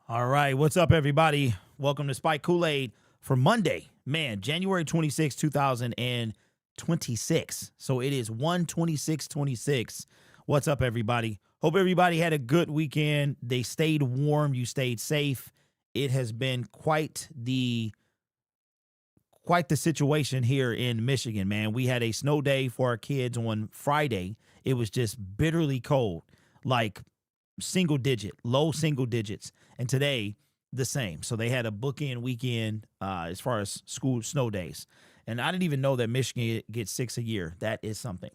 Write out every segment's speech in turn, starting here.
All right, what's up, everybody? Welcome to Spike Kool-Aid for Monday, man, January 26, 2026. So it is 1/26/26. What's up, everybody? Hope everybody had a good weekend. They stayed warm. You stayed safe. It has been quite the situation here in Michigan, man. We had a snow day for our kids on Friday. It was just bitterly cold, like low single digits. And today, the same. So they had a bookend weekend as far as school snow days. And I didn't even know that Michigan gets 6 a year. That is something.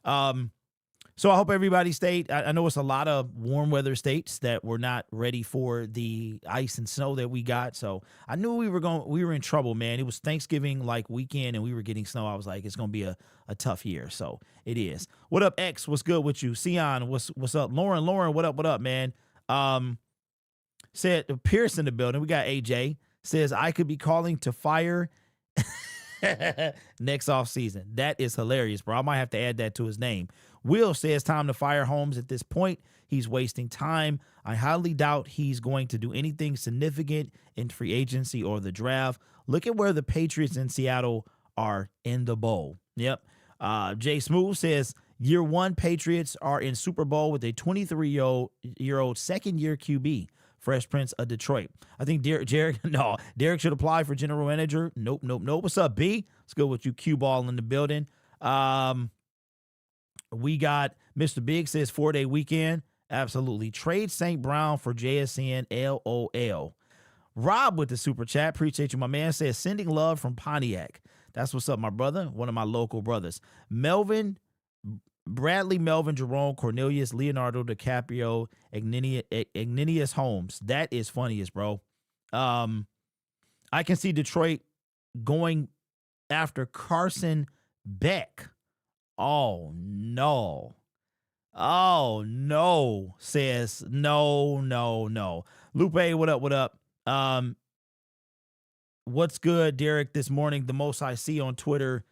So I hope everybody stayed. I know it's a lot of warm weather states that were not ready for the ice and snow that we got. So I knew we were in trouble, man. It was Thanksgiving like weekend and we were getting snow. I was like, it's gonna be a tough year. So it is. What up, X? What's good with you? Sion, what's up? Lauren, what up, man? Said Pierce in the building. We got AJ. Says I could be calling to fire next off season. That is hilarious, bro. I might have to add that to his name. Will says time to fire Holmes at this point. He's wasting time. I highly doubt he's going to do anything significant in free agency or the draft. Look at where the Patriots in Seattle are in the bowl. Yep. Jay Smooth says year one Patriots are in Super Bowl with a 23-year-old second-year QB. Fresh Prince of Detroit. I think Derek should apply for general manager. Nope. What's up, B? Let's go with you, Q Ball in the building. We got Mr. Big says 4-day weekend. Absolutely. Trade St. Brown for JSN. LOL. Rob with the super chat. Appreciate you, my man. Says sending love from Pontiac. That's what's up, my brother. One of my local brothers. Bradley, Melvin, Jerome, Cornelius, Leonardo, DiCaprio, Ignatius Holmes. That is funniest, bro. I can see Detroit going after Carson Beck. Oh, no, says no. Lupe, what up? What's good, Derek, this morning? The most I see on Twitter.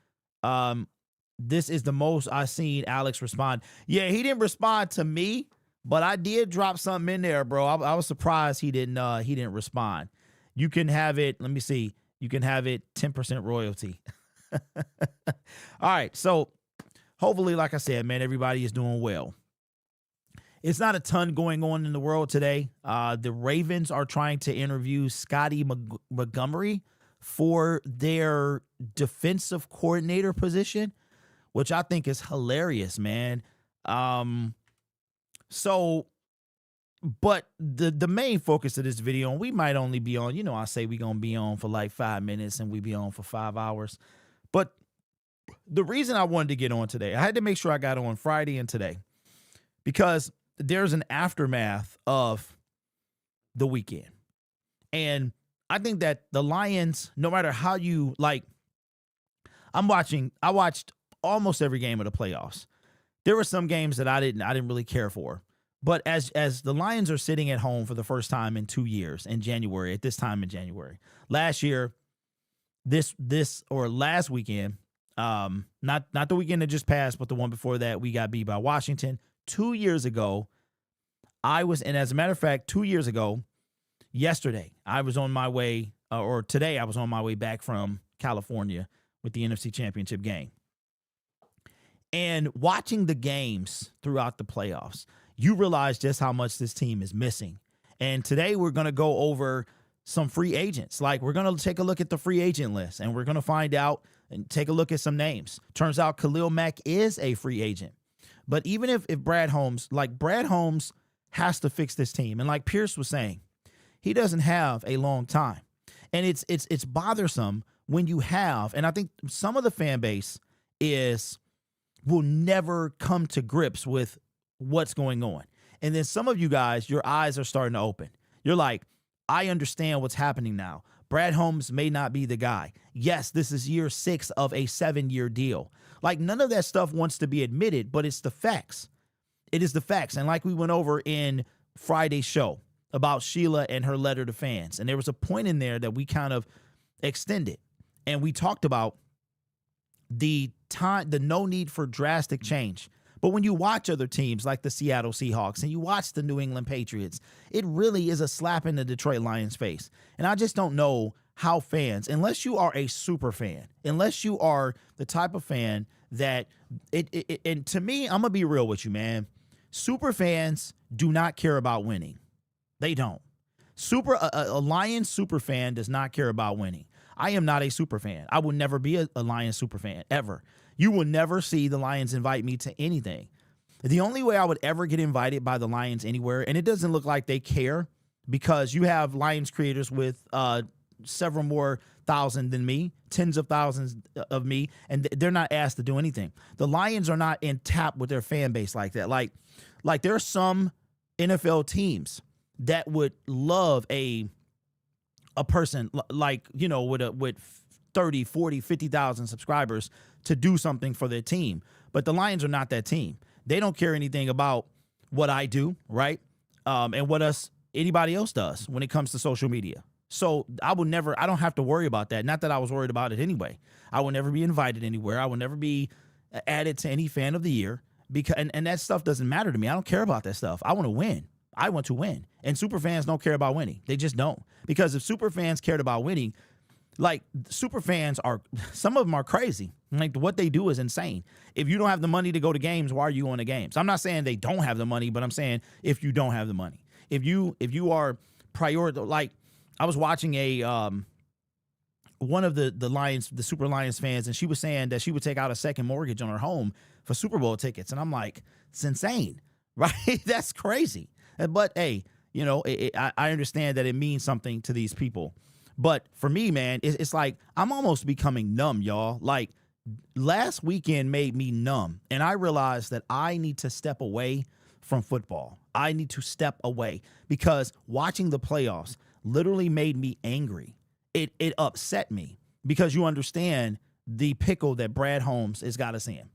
This is the most I seen Alex respond. Yeah, he didn't respond to me, but I did drop something in there, bro. I was surprised he didn't respond. You can have it. Let me see. You can have it 10% royalty. All right. So hopefully, like I said, man, everybody is doing well. It's not a ton going on in the world today. The Ravens are trying to interview Scotty Montgomery for their defensive coordinator position, which I think is hilarious, man. But the main focus of this video, and we might only be on, I say we're going to be on for like 5 minutes and we be on for 5 hours. But the reason I wanted to get on today, I had to make sure I got on Friday and today because there's an aftermath of the weekend. And I think that the Lions, no matter how you like, I watched almost every game of the playoffs. There were some games that I didn't really care for. But as the Lions are sitting at home for the first time in 2 years at this time in January. Last year, last weekend, not the weekend that just passed, but the one before that, we got beat by Washington. 2 years ago, and as a matter of fact, 2 years ago, yesterday, I was on my way, or today I was on my way back from California with the NFC Championship game. And watching the games throughout the playoffs, you realize just how much this team is missing. And today we're going to go over some free agents. Like, we're going to take a look at the free agent list, and we're going to find out and take a look at some names. Turns out Khalil Mack is a free agent. But even if Brad Holmes has to fix this team. And like Pierce was saying, he doesn't have a long time. And it's bothersome when you have, and I think some of the fan base will never come to grips with what's going on. And then some of you guys, your eyes are starting to open. You're like, I understand what's happening now. Brad Holmes may not be the guy. Yes, this is year 6 of a 7-year deal. Like, none of that stuff wants to be admitted, but it's the facts. It is the facts. And like we went over in Friday's show about Sheila and her letter to fans, and there was a point in there that we kind of extended, and we talked about the no need for drastic change. But when you watch other teams like the Seattle Seahawks and you watch the New England Patriots, it really is a slap in the Detroit Lions face. And I just don't know how fans, unless you are a super fan, unless you are the type of fan that and to me, I'm going to be real with you, man. Super fans do not care about winning. They don't. A Lions super fan does not care about winning. I am not a super fan. I will never be a Lions super fan, ever. You will never see the Lions invite me to anything. The only way I would ever get invited by the Lions anywhere, and it doesn't look like they care because you have Lions creators with several more thousand than me, tens of thousands of me, and they're not asked to do anything. The Lions are not in tap with their fan base like that. Like there are some NFL teams that would love a person like, you know, with 30, 40, 50,000 subscribers to do something for their team. But the Lions are not that team. They don't care anything about what I do, right? And what anybody else does when it comes to social media. So I don't have to worry about that. Not that I was worried about it anyway. I will never be invited anywhere. I will never be added to any fan of the year because, and that stuff doesn't matter to me. I don't care about that stuff. I want to win. I want to win. And super fans don't care about winning. They just don't. Because if super fans cared about winning, like super fans some of them are crazy. Like what they do is insane. If you don't have the money to go to games, why are you going to games? I'm not saying they don't have the money, but I'm saying if you don't have the money, if you are like I was watching one of the Lions, the Super Lions fans, and she was saying that she would take out a second mortgage on her home for Super Bowl tickets. And I'm like, it's insane, right? That's crazy. But hey, you know, I understand that it means something to these people. But for me, man, it's like I'm almost becoming numb, y'all. Like last weekend made me numb. And I realized that I need to step away from football. I need to step away because watching the playoffs literally made me angry. It upset me because you understand the pickle that Brad Holmes has got us in.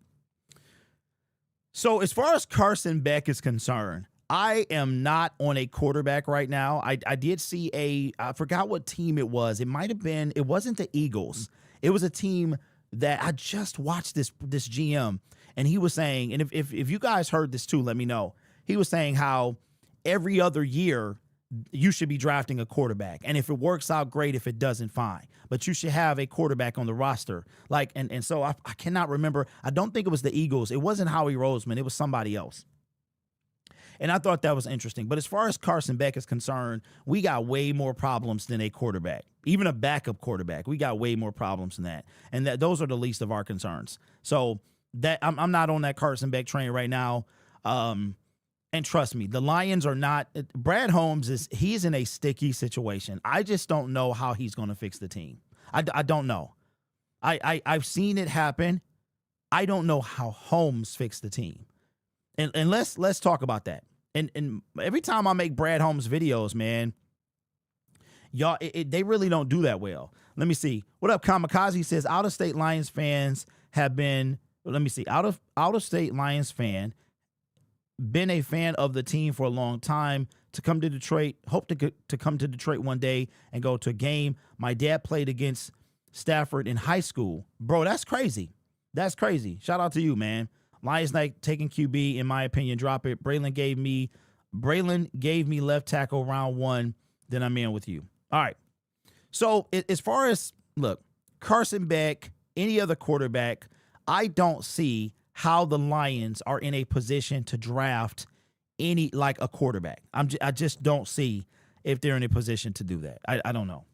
So as far as Carson Beck is concerned, I am not on a quarterback right now. I did see I forgot what team it was. It might have been, it wasn't the Eagles. It was a team that I just watched this GM, and he was saying, and if you guys heard this too, let me know. He was saying how every other year you should be drafting a quarterback. And if it works out, great. If it doesn't, fine. But you should have a quarterback on the roster. Like, and so I cannot remember. I don't think it was the Eagles. It wasn't Howie Roseman. It was somebody else. And I thought that was interesting. But as far as Carson Beck is concerned, we got way more problems than a quarterback. Even a backup quarterback, we got way more problems than that. And those are the least of our concerns. So that I'm not on that Carson Beck train right now. And trust me, the Lions are not. Brad Holmes he's in a sticky situation. I just don't know how he's going to fix the team. I don't know. I've seen it happen. I don't know how Holmes fixed the team. And let's talk about that. And every time I make Brad Holmes videos, man, y'all, they really don't do that well. Let me see. What up, Kamikaze says out-of-state Lions fans have been. Let me see. Out-of-state Lions fan. Been a fan of the team for a long time. To come to Detroit, hope to come to Detroit one day and go to a game. My dad played against Stafford in high school. Bro, that's crazy. That's crazy. Shout out to you, man. Lions night taking QB, in my opinion, drop it. Braylon gave me left tackle round 1. Then I'm in with you. All right. So as far as, look, Carson Beck, any other quarterback, I don't see how the Lions are in a position to draft a quarterback. I just don't see if they're in a position to do that. I don't know.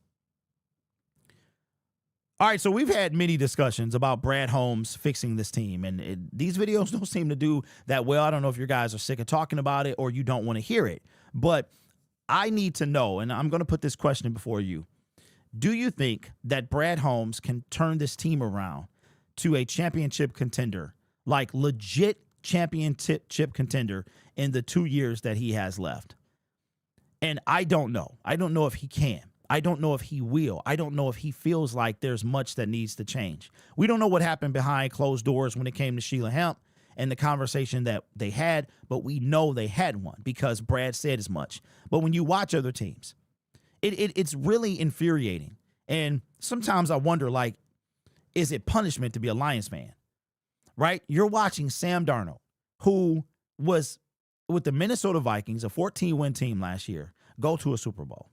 All right, so we've had many discussions about Brad Holmes fixing this team, and these videos don't seem to do that well. I don't know if you guys are sick of talking about it or you don't want to hear it, but I need to know, and I'm going to put this question before you. Do you think that Brad Holmes can turn this team around to a championship contender, like legit championship contender in the 2 years that he has left? And I don't know. I don't know if he can. I don't know if he will. I don't know if he feels like there's much that needs to change. We don't know what happened behind closed doors when it came to Sheila Hemp and the conversation that they had, but we know they had one because Brad said as much. But when you watch other teams, it's really infuriating. And sometimes I wonder, like, is it punishment to be a Lions fan? Right? You're watching Sam Darnold who was with the Minnesota Vikings, a 14-win team last year, go to a Super Bowl.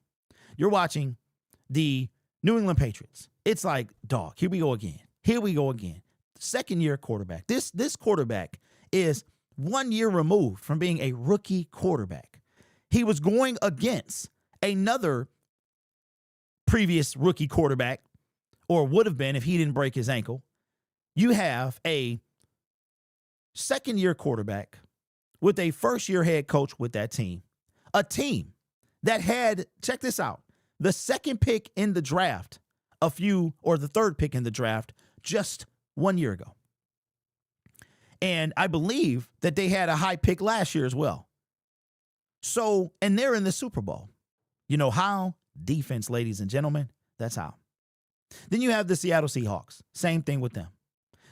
You're watching the New England Patriots. It's like, dog, here we go again. Here we go again. Second-year quarterback. This quarterback is 1 year removed from being a rookie quarterback. He was going against another previous rookie quarterback, or would have been if he didn't break his ankle. You have a second-year quarterback with a first-year head coach with that team. A team that had, check this out, the second pick in the draft the third pick in the draft just 1 year ago. And I believe that they had a high pick last year as well. So, and they're in the Super Bowl. You know how? Defense, ladies and gentlemen. That's how. Then you have the Seattle Seahawks. Same thing with them.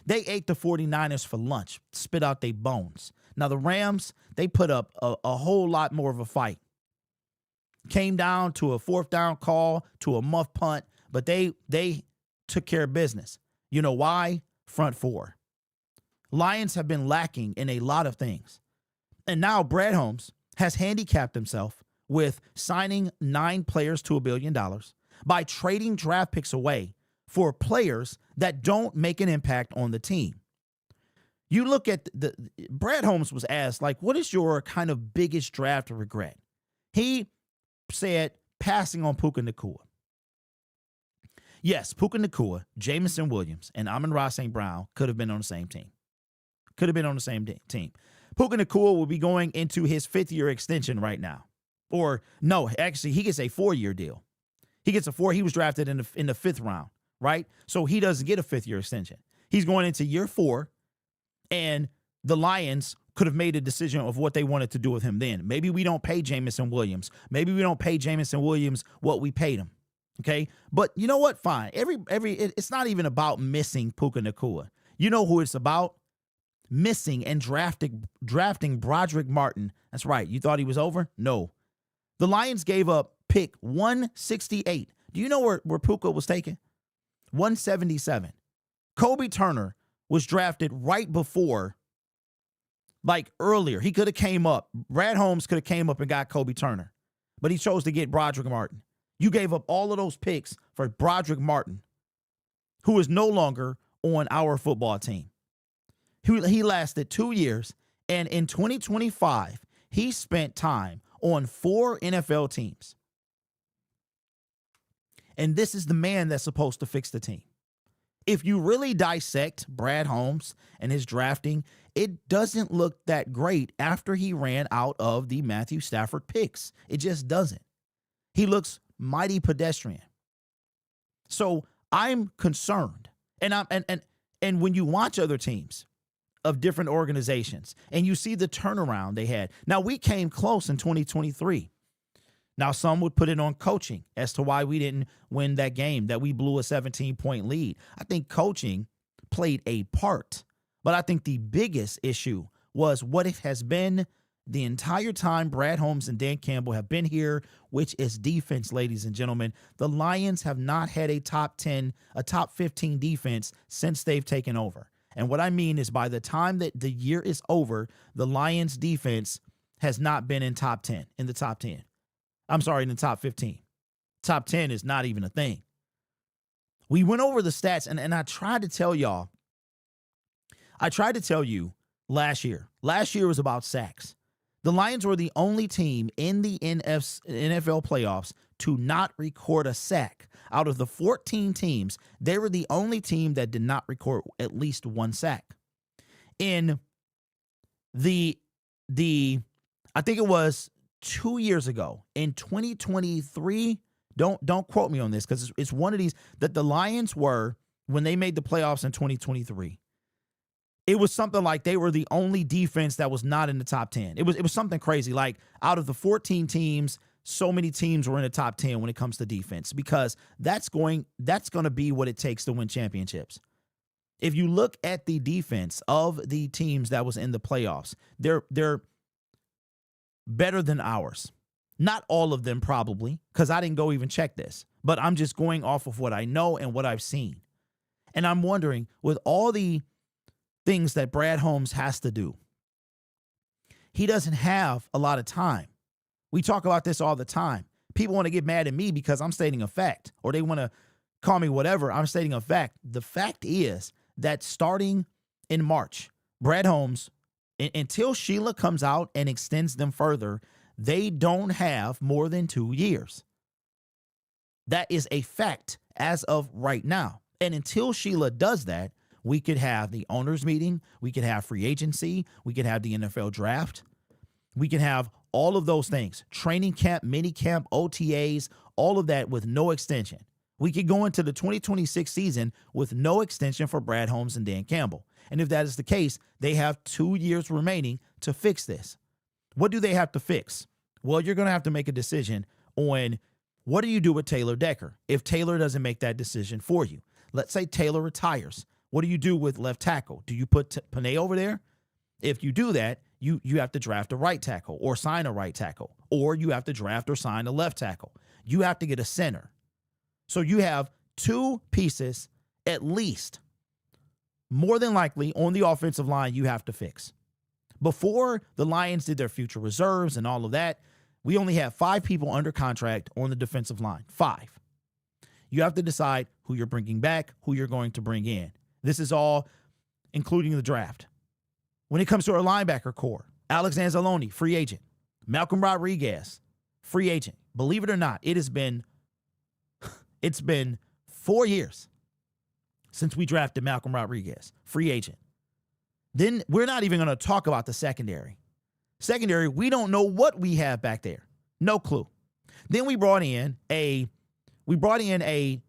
They ate the 49ers for lunch, spit out their bones. Now, the Rams, they put up a whole lot more of a fight. Came down to a fourth down call, to a muff punt, but they took care of business. You know why? Front four. Lions have been lacking in a lot of things. And now Brad Holmes has handicapped himself with signing 9 players to $1 billion by trading draft picks away for players that don't make an impact on the team. You look at Brad Holmes was asked, like, what is your kind of biggest draft regret? He said passing on Puka Nacua. Yes, Puka Nacua, Jamison Williams, and Amon-Ra St. Brown could have been on the same team. Could have been on the same team. Puka Nacua will be going into his 5th-year extension right now. Or, no, actually, he gets a 4-year deal. He was drafted in the 5th round, right? So he doesn't get a 5th-year extension. He's going into year 4, and the Lions could have made a decision of what they wanted to do with him then. Maybe we don't pay Jamison Williams. Maybe we don't pay Jamison Williams what we paid him. Okay? But you know what? Fine. It's not even about missing Puka Nacua. You know who it's about? Missing and drafting Broderick Martin. That's right. You thought he was over? No. The Lions gave up pick 168. Do you know where Puka was taken? 177. Kobe Turner was drafted right before, like earlier. He could have came up. Brad Holmes could have came up and got Kobe Turner, but he chose to get Broderick Martin. You gave up all of those picks for Broderick Martin, who is no longer on our football team. He lasted 2 years, and in 2025, he spent time on 4 NFL teams. And this is the man that's supposed to fix the team. If you really dissect Brad Holmes and his drafting, it doesn't look that great after he ran out of the Matthew Stafford picks. It just doesn't. He looks mighty pedestrian. So I'm concerned. And when you watch other teams of different organizations and you see the turnaround they had. Now, we came close in 2023. Now, some would put it on coaching as to why we didn't win that game, that we blew a 17-point lead. I think coaching played a part, but I think the biggest issue was what it has been the entire time Brad Holmes and Dan Campbell have been here, which is defense, ladies and gentlemen. The Lions have not had a top 15 defense since they've taken over. And what I mean is by the time that the year is over, the Lions defense has not been in the top 10. In the top 15. Top 10 is not even a thing. We went over the stats, and I tried to tell y'all. I tried to tell you last year. Last year was about sacks. The Lions were the only team in the NFL playoffs to not record a sack. Out of the 14 teams, they were the only team that did not record at least 1 sack. In the I think it was 2 years ago, in 2023, don't quote me on this because it's one of these that the Lions were, when they made the playoffs in 2023, it was something like they were the only defense that was not in the top 10. It was something crazy. Like out of the 14 teams, so many teams were in the top 10 when it comes to defense, because that's going to be what it takes to win championships. If you look at the defense of the teams that was in the playoffs, they're better than ours. Not all of them probably, because I didn't go even check this, but I'm just going off of what I know and what I've seen. And I'm wondering, with all the things that Brad Holmes has to do, He doesn't have a lot of time. We talk about this all the time. People want to get mad at me because I'm stating a fact, or they want to call me whatever. I'm stating a fact. The fact is that starting in March, Brad Holmes, until Sheila comes out and extends them further, they don't have more than 2 years. That is a fact as of right now. And until Sheila does that, we could have the owners meeting, we could have free agency, we could have the NFL draft, we can have all of those things, training camp, mini camp, OTAs, all of that with no extension. We could go into the 2026 season with no extension for Brad Holmes and Dan Campbell. And if that is the case, they have 2 years remaining to fix this. What do they have to fix? Well, you're going to have to make a decision on what do you do with Taylor Decker if Taylor doesn't make that decision for you. Let's say Taylor retires. What do you do with left tackle? Do you put Panay over there? If you do that, you have to draft a right tackle or sign a right tackle, or you have to draft or sign a left tackle. You have to get a center. So you have 2 pieces at least, more than likely, on the offensive line you have to fix. Before the Lions did their future reserves and all of that, we only had 5 people under contract on the defensive line. 5. You have to decide who you're bringing back, who you're going to bring in. This is all including the draft. When it comes to our linebacker core, Alex Anzalone, free agent. Malcolm Rodriguez, free agent. Believe it or not, it's been 4 years since we drafted Malcolm Rodriguez, free agent. Then we're not even going to talk about the secondary. Secondary, we don't know what we have back there. No clue. Then we brought in a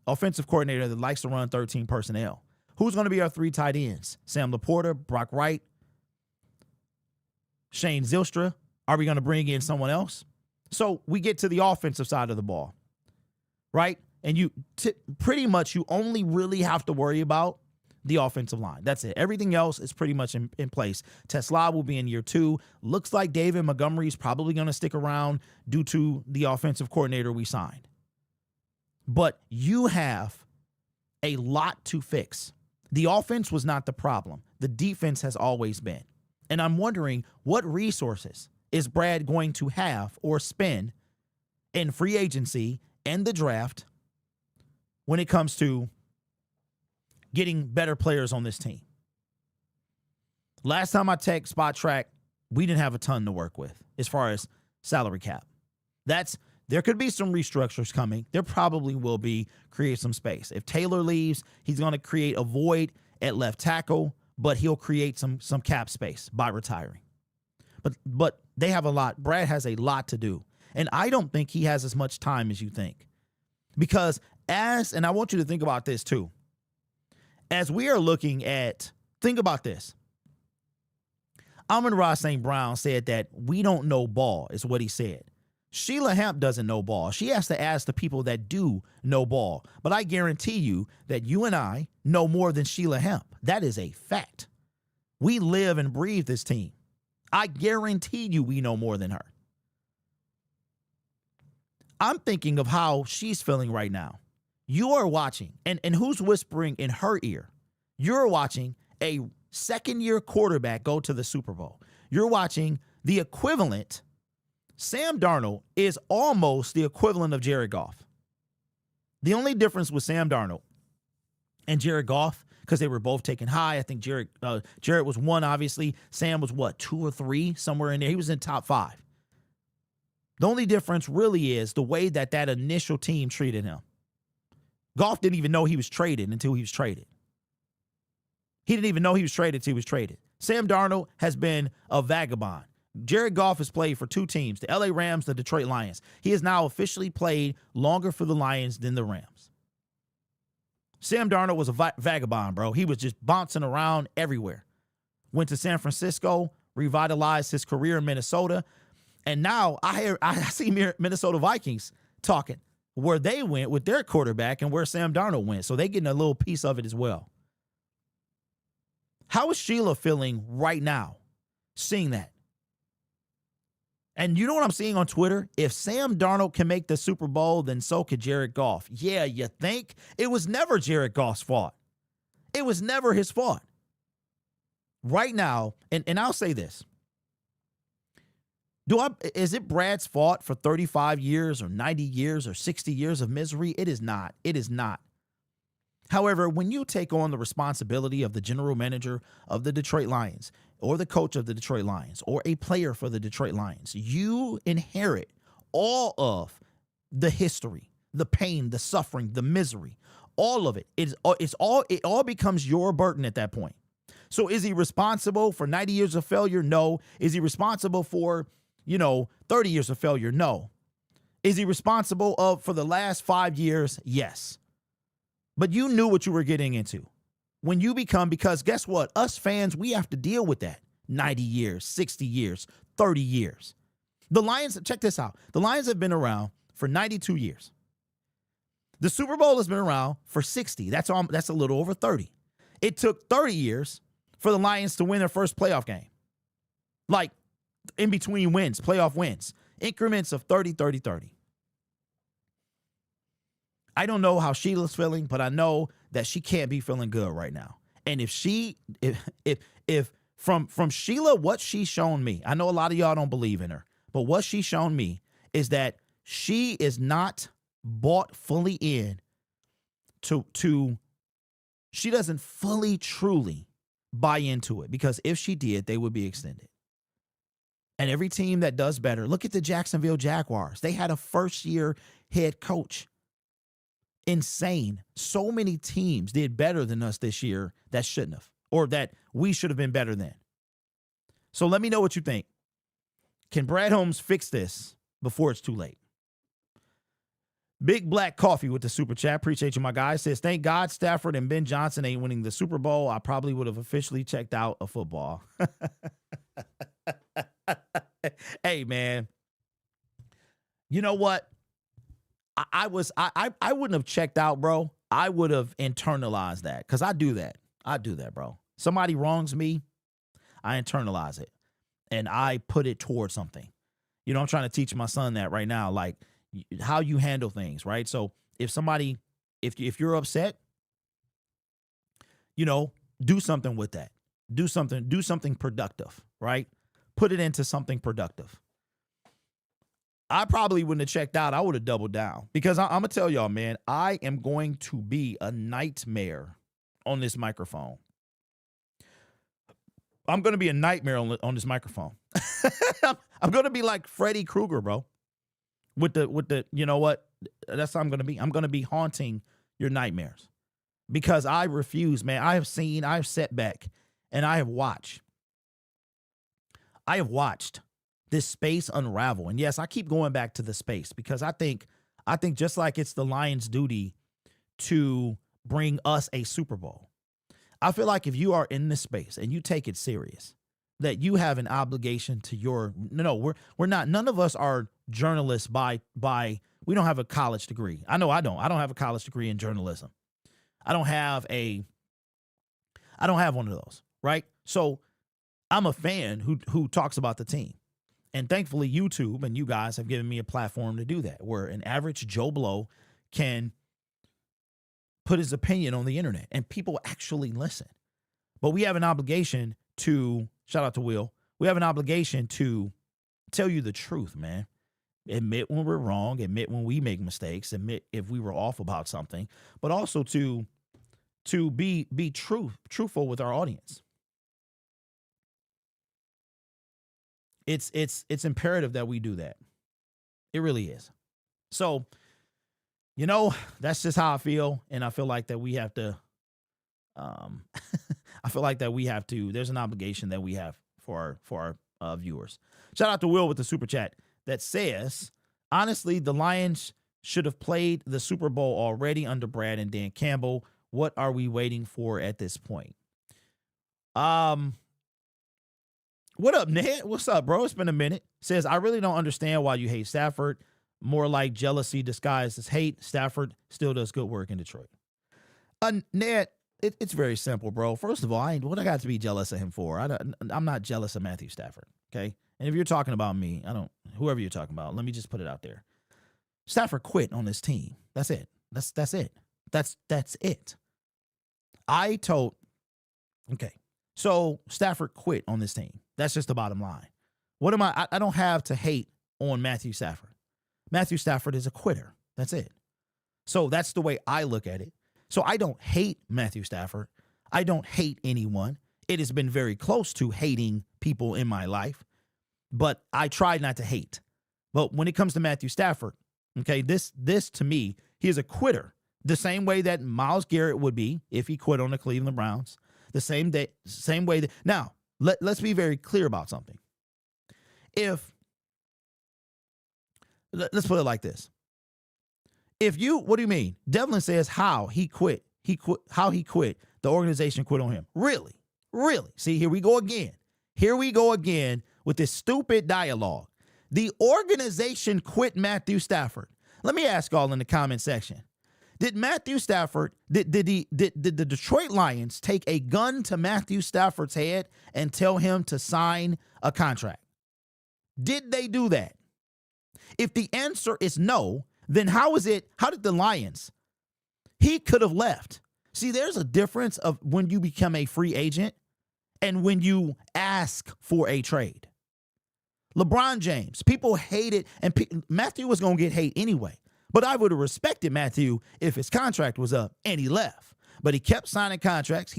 offensive coordinator that likes to run 13 personnel. Who's going to be our 3 tight ends? Sam Laporta, Brock Wright, Shane Zylstra. Are we going to bring in someone else? So we get to the offensive side of the ball, right? And you only really have to worry about the offensive line. That's it. Everything else is pretty much in place. Tesla will be in year 2. Looks like David Montgomery is probably going to stick around due to the offensive coordinator we signed. But you have a lot to fix. The offense was not the problem. The defense has always been. And I'm wondering what resources is Brad going to have or spend in free agency and the draft when it comes to getting better players on this team. Last time I checked Spot Track, we didn't have a ton to work with as far as salary cap. There could be some restructures coming. There probably will be. Create some space. If Taylor leaves, he's going to create a void at left tackle, but he'll create some cap space by retiring. But they have a lot. Brad has a lot to do. And I don't think he has as much time as you think. Because and I want you to think about this too. As we are looking at, think about this. Amon-Ra St. Brown said that we don't know ball, is what he said. Sheila Hamp doesn't know ball. She has to ask the people that do know ball. But I guarantee you that you and I know more than Sheila Hamp. That is a fact. We live and breathe this team. I guarantee you we know more than her. I'm thinking of how she's feeling right now. You are watching, and who's whispering in her ear? You're watching a second-year quarterback go to the Super Bowl. You're watching the equivalent. Sam Darnold is almost the equivalent of Jared Goff. The only difference with Sam Darnold and Jared Goff, because they were both taken high. I think Jared was 1, obviously. Sam was 2 or 3, somewhere in there. He was in top 5. The only difference really is the way that initial team treated him. Goff didn't even know he was traded until he was traded. He didn't even know he was traded until he was traded. Sam Darnold has been a vagabond. Jared Goff has played for 2 teams, the LA Rams, the Detroit Lions. He has now officially played longer for the Lions than the Rams. Sam Darnold was a vagabond, bro. He was just bouncing around everywhere. Went to San Francisco, revitalized his career in Minnesota. And now I see Minnesota Vikings talking where they went with their quarterback and where Sam Darnold went. So they're getting a little piece of it as well. How is Sheila feeling right now seeing that? And you know what I'm seeing on Twitter? If Sam Darnold can make the Super Bowl, then so could Jared Goff. Yeah, you think? It was never Jared Goff's fault. It was never his fault. Right now, and I'll say this. Is it Brad's fault for 35 years or 90 years or 60 years of misery? It is not. It is not. However, when you take on the responsibility of the general manager of the Detroit Lions or the coach of the Detroit Lions or a player for the Detroit Lions, you inherit all of the history, the pain, the suffering, the misery, all of it. It all becomes your burden at that point. So is he responsible for 90 years of failure? No. Is he responsible for 30 years of failure? No. Is he responsible for the last 5 years? Yes. But you knew what you were getting into. When you because guess what? Us fans, we have to deal with that. 90 years, 60 years, 30 years. The Lions, check this out. The Lions have been around for 92 years. The Super Bowl has been around for 60. That's a little over 30. It took 30 years for the Lions to win their first playoff game. Like in between wins, playoff wins, increments of 30, 30, 30. I don't know how Sheila's feeling, but I know that she can't be feeling good right now. And if from Sheila, what she's shown me, I know a lot of y'all don't believe in her, but what she's shown me is that she is not bought fully in to she doesn't fully, truly buy into it, because if she did, they would be extended. And every team that does better, look at the Jacksonville Jaguars. They had a first-year head coach. Insane. So many teams did better than us this year that shouldn't have, or that we should have been better than. So let me know what you think. Can Brad Holmes fix this before it's too late? Big Black Coffee with the super chat. Appreciate you, my guy. Says, thank God Stafford and Ben Johnson ain't winning the Super Bowl. I probably would have officially checked out of football. Hey, man. You know what? I wouldn't have checked out, bro. I would have internalized that, because I do that. I do that, bro. Somebody wrongs me, I internalize it, and I put it towards something. I'm trying to teach my son that right now, like how you handle things, right? So if you're upset, do something with that. Do something productive, right? Put it into something productive. I probably wouldn't have checked out. I would have doubled down, because I'm going to tell y'all, man, I am going to be a nightmare on this microphone. I'm going to be a nightmare on this microphone. I'm going to be like Freddy Krueger, bro. With the, you know what? That's how I'm going to be. I'm going to be haunting your nightmares, because I refuse, man. I have sat back and I have watched this space unravel. And yes, I keep going back to the space, because I think just like it's the Lions' duty to bring us a Super Bowl, I feel like if you are in this space and you take it serious, that you have an obligation to we're not, none of us are journalists by we don't have a college degree. I know I don't have a college degree in journalism. I don't have one of those, right? So I'm a fan who talks about the team. And thankfully, YouTube and you guys have given me a platform to do that, where an average Joe Blow can put his opinion on the internet and people actually listen. But we have an obligation to, shout out to Will, we have an obligation to tell you the truth, man. Admit when we're wrong, admit when we make mistakes, admit if we were off about something, but also to be truthful with our audience. It's imperative that we do that. It really is. So, that's just how I feel. And I feel like that we have to, there's an obligation that we have for our viewers. Shout out to Will with the super chat that says, honestly, the Lions should have played the Super Bowl already under Brad and Dan Campbell. What are we waiting for at this point? What up, Ned? What's up, bro? It's been a minute. Says, I really don't understand why you hate Stafford. More like jealousy disguised as hate. Stafford still does good work in Detroit. Ned, it's very simple, bro. First of all, what I got to be jealous of him for? I'm not jealous of Matthew Stafford, okay? And if you're talking about me, whoever you're talking about, let me just put it out there. Stafford quit on this team. That's it. That's it. That's it. So Stafford quit on this team. That's just the bottom line. What am I don't have to hate on Matthew Stafford. Matthew Stafford is a quitter. That's it. So that's the way I look at it. So I don't hate Matthew Stafford. I don't hate anyone. It has been very close to hating people in my life, but I try not to hate. But when it comes to Matthew Stafford, okay, this to me, he is a quitter. The same way that Myles Garrett would be if he quit on the Cleveland Browns. The same way that now, let's be very clear about something. Let's put it like this. What do you mean? Devlin says how he quit. How he quit. The organization quit on him. Really? See, here we go again. Here we go again with this stupid dialogue. The organization quit Matthew Stafford. Let me ask y'all in the comment section. Did Matthew Stafford, did the Detroit Lions take a gun to Matthew Stafford's head and tell him to sign a contract? Did they do that? If the answer is no, then how did the Lions? He could have left. See, there's a difference of when you become a free agent and when you ask for a trade. LeBron James, people hated, and Matthew was going to get hate anyway. But I would have respected Matthew if his contract was up and he left. But he kept signing contracts.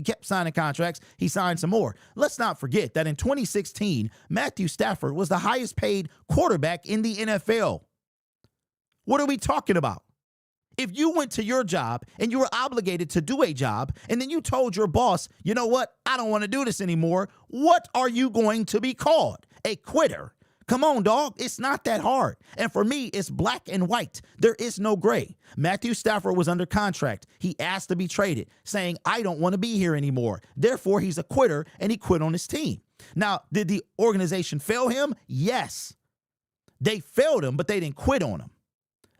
He signed some more. Let's not forget that in 2016, Matthew Stafford was the highest paid quarterback in the NFL. What are we talking about? If you went to your job and you were obligated to do a job and then you told your boss, you know what, I don't want to do this anymore, what are you going to be called? A quitter. Come on, dog. It's not that hard. And for me, it's black and white. There is no gray. Matthew Stafford was under contract. He asked to be traded, saying, I don't want to be here anymore. Therefore, he's a quitter, and he quit on his team. Now, did the organization fail him? Yes. They failed him, but they didn't quit on him.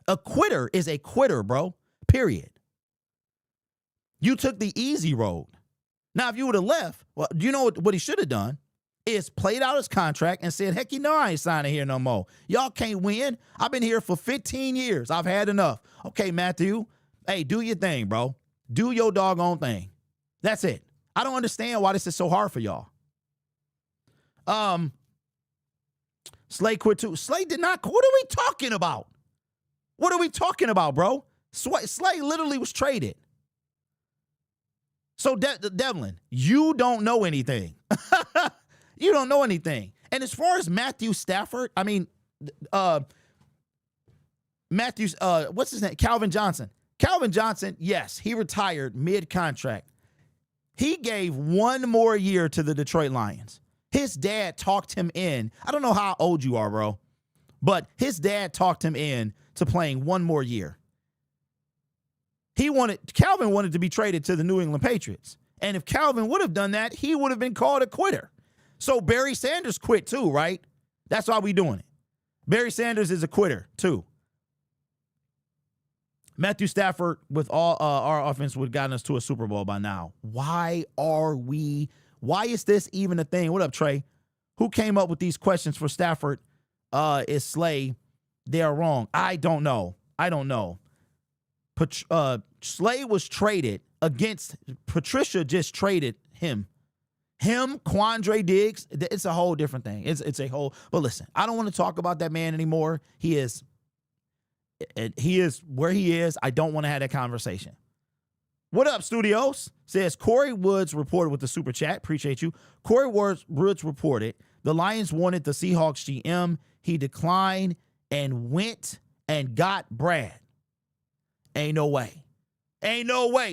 A quitter is a quitter, bro. Period. You took the easy road. Now, if you would have left, well, do you know what he should have done? Is played out his contract and said, heck, I ain't signing here no more. Y'all can't win. I've been here for 15 years. I've had enough. Okay, Matthew, hey, do your thing, bro. Do your doggone thing. That's it. I don't understand why this is so hard for y'all. Slay quit too. Slay did not. What are we talking about? What are we talking about, bro? Slay literally was traded. So, Devlin, you don't know anything. You don't know anything. And as far as Matthew Stafford, I mean, what's his name? Calvin Johnson. Calvin Johnson, yes, he retired mid-contract. He gave one more year to the Detroit Lions. His dad talked him in. I don't know how old you are, bro, but his dad talked him in to playing one more year. Calvin wanted to be traded to the New England Patriots. And if Calvin would have done that, he would have been called a quitter. So Barry Sanders quit too, right? That's why we doing it. Barry Sanders is a quitter too. Matthew Stafford with all our offense would have gotten us to a Super Bowl by now. Why is this even a thing? What up, Trey? Who came up with these questions for Stafford? Is Slay? They are wrong. I don't know. Slay was traded against Patricia. Just traded him. Quandre Diggs, it's a whole different thing. It's a whole, but listen, I don't want to talk about that man anymore. He is where he is. I don't want to have that conversation. What up, Studios? Says Corey Woods reported with the super chat. Appreciate you. Corey Woods reported the Lions wanted the Seahawks GM. He declined and went and got Brad. Ain't no way.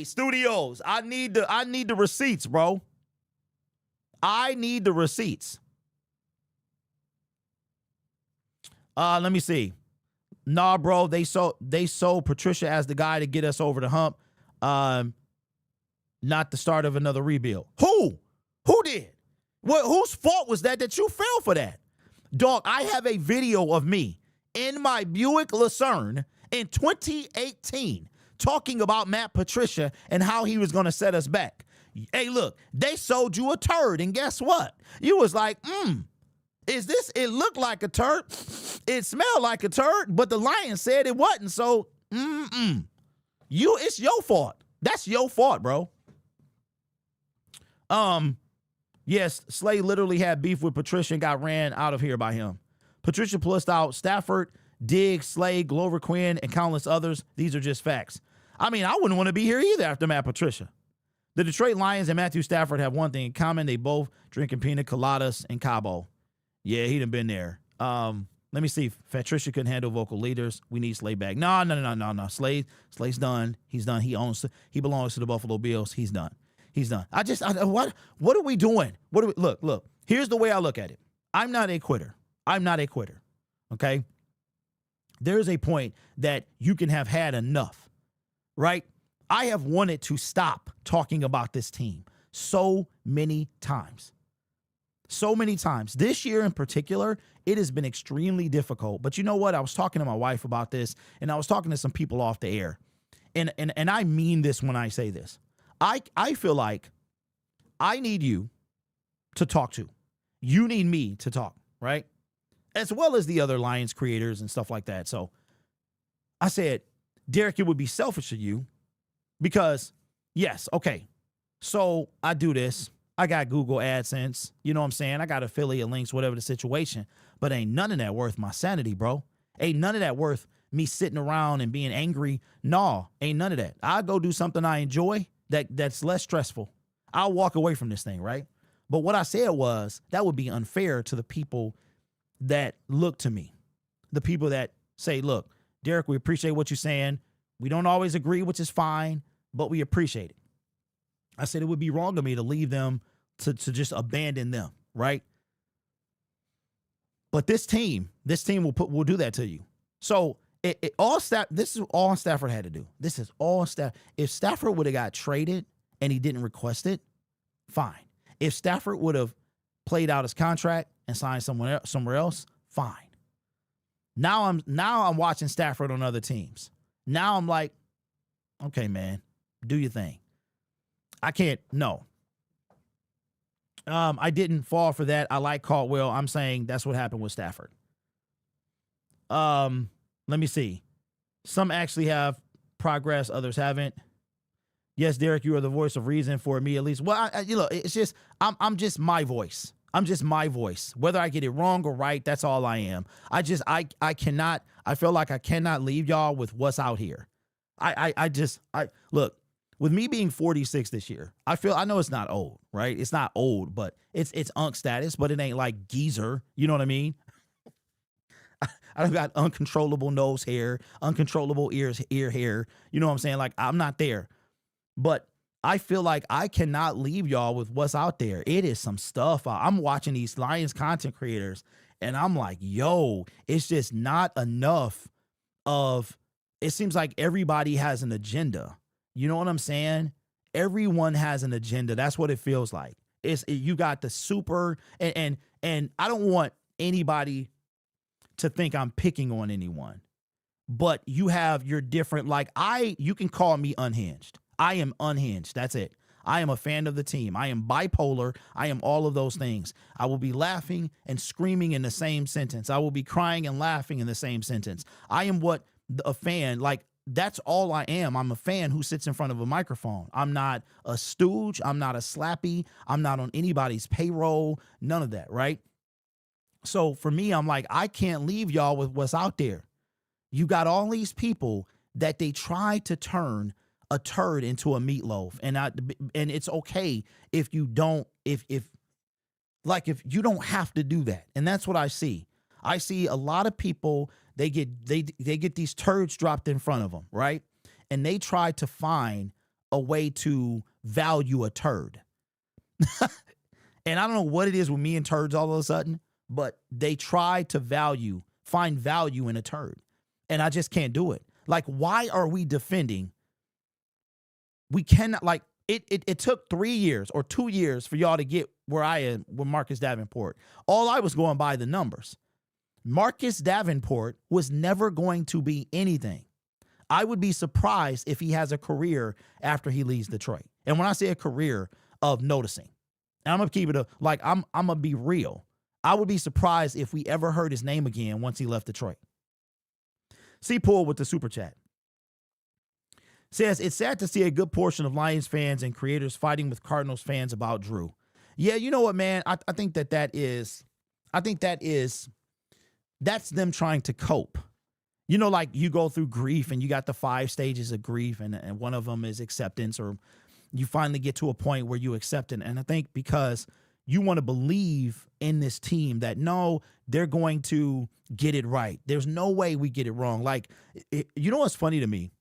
Studios, I need the receipts, bro. I need the receipts. Let me see. Nah, bro, they sold Patricia as the guy to get us over the hump. Not the start of another rebuild. Who did? Whose fault was that you fell for that? Dog, I have a video of me in my Buick Lucerne in 2018 talking about Matt Patricia and how he was going to set us back. Hey, look, they sold you a turd, and guess what? You was like, it looked like a turd. It smelled like a turd, but the Lions said it wasn't, so, it's your fault. That's your fault, bro. Yes, Slay literally had beef with Patricia and got ran out of here by him. Patricia plussed out Stafford, Diggs, Slay, Glover Quinn, and countless others. These are just facts. I mean, I wouldn't want to be here either after Matt Patricia. The Detroit Lions and Matthew Stafford have one thing in common. They both drinking pina coladas in Cabo. Yeah, he done been there. Let me see. Patricia couldn't handle vocal leaders. We need Slay back. No. Slay's done. He's done. He belongs to the Buffalo Bills. He's done. What are we doing? Look. Here's the way I look at it. I'm not a quitter. Okay? There's a point that you can have had enough, right? I have wanted to stop talking about this team so many times. This year in particular, it has been extremely difficult. But you know what? I was talking to my wife about this, and I was talking to some people off the air. And I mean this when I say this. I feel like I need you to talk to. You need me to talk, right? As well as the other Lions creators and stuff like that. So I said, Derek, it would be selfish of you because, yes, okay, so I do this. I got Google AdSense. You know what I'm saying? I got affiliate links, whatever the situation. But ain't none of that worth my sanity, bro. Ain't none of that worth me sitting around and being angry. No, ain't none of that. I'll go do something I enjoy that's less stressful. I'll walk away from this thing, right? But what I said was that would be unfair to the people that look to me. The people that say, look, Derek, we appreciate what you're saying. We don't always agree, which is fine, but we appreciate it. I said it would be wrong of me to leave them, to just abandon them, right? But this team will do that to you. So this is all Stafford had to do. This is all Stafford. If Stafford would have got traded and he didn't request it, fine. If Stafford would have played out his contract and signed somewhere else, fine. Now I'm watching Stafford on other teams. Now I'm like, okay, man, do your thing. I can't. No. I didn't fall for that. I like Caldwell. I'm saying that's what happened with Stafford. Let me see. Some actually have progress, others haven't. Yes, Derek, you are the voice of reason for me, at least. Well, it's just I'm just my voice. I'm just my voice. Whether I get it wrong or right, that's all I am. I feel like I cannot leave y'all with what's out here. Look, with me being 46 this year, I know it's not old, right? It's not old, but it's unk status, but it ain't like geezer. You know what I mean? I got uncontrollable nose hair, uncontrollable ear hair. You know what I'm saying? Like, I'm not there. But I feel like I cannot leave y'all with what's out there. It is some stuff. I'm watching these Lions content creators, and I'm like, yo, it's just not enough of, it seems like everybody has an agenda. You know what I'm saying? Everyone has an agenda. That's what it feels like. You got the super, and I don't want anybody to think I'm picking on anyone, but you have your different, you can call me unhinged. I am unhinged. That's it. I am a fan of the team. I am bipolar. I am all of those things. I will be laughing and screaming in the same sentence. I will be crying and laughing in the same sentence. I am what a fan, that's all I am. I'm a fan who sits in front of a microphone. I'm not a stooge. I'm not a slappy. I'm not on anybody's payroll. None of that, right? So for me, I'm like, I can't leave y'all with what's out there. You got all these people that they try to turn a turd into a meatloaf, and it's okay if you don't, if you don't have to do that. And that's what I see. I see a lot of people, they get these turds dropped in front of them, right? And they try to find a way to value a turd. And I don't know what it is with me and turds all of a sudden, but they try to find value in a turd. And I just can't do it. Like, why are we defending? We cannot, it took 3 years or 2 years for y'all to get where I am with Marcus Davenport. All I was going by the numbers. Marcus Davenport was never going to be anything. I would be surprised if he has a career after he leaves Detroit. And when I say a career of noticing, and I'm going to keep it I'm going to be real. I would be surprised if we ever heard his name again once he left Detroit. C. Poole with the super chat says, it's sad to see a good portion of Lions fans and creators fighting with Cardinals fans about Drew. Yeah, you know what, man? I think that's them trying to cope. You know, like you go through grief and you got the 5 stages of grief, and one of them is acceptance, or you finally get to a point where you accept it. And I think because you want to believe in this team that no, they're going to get it right. There's no way we get it wrong. Like, you know what's funny to me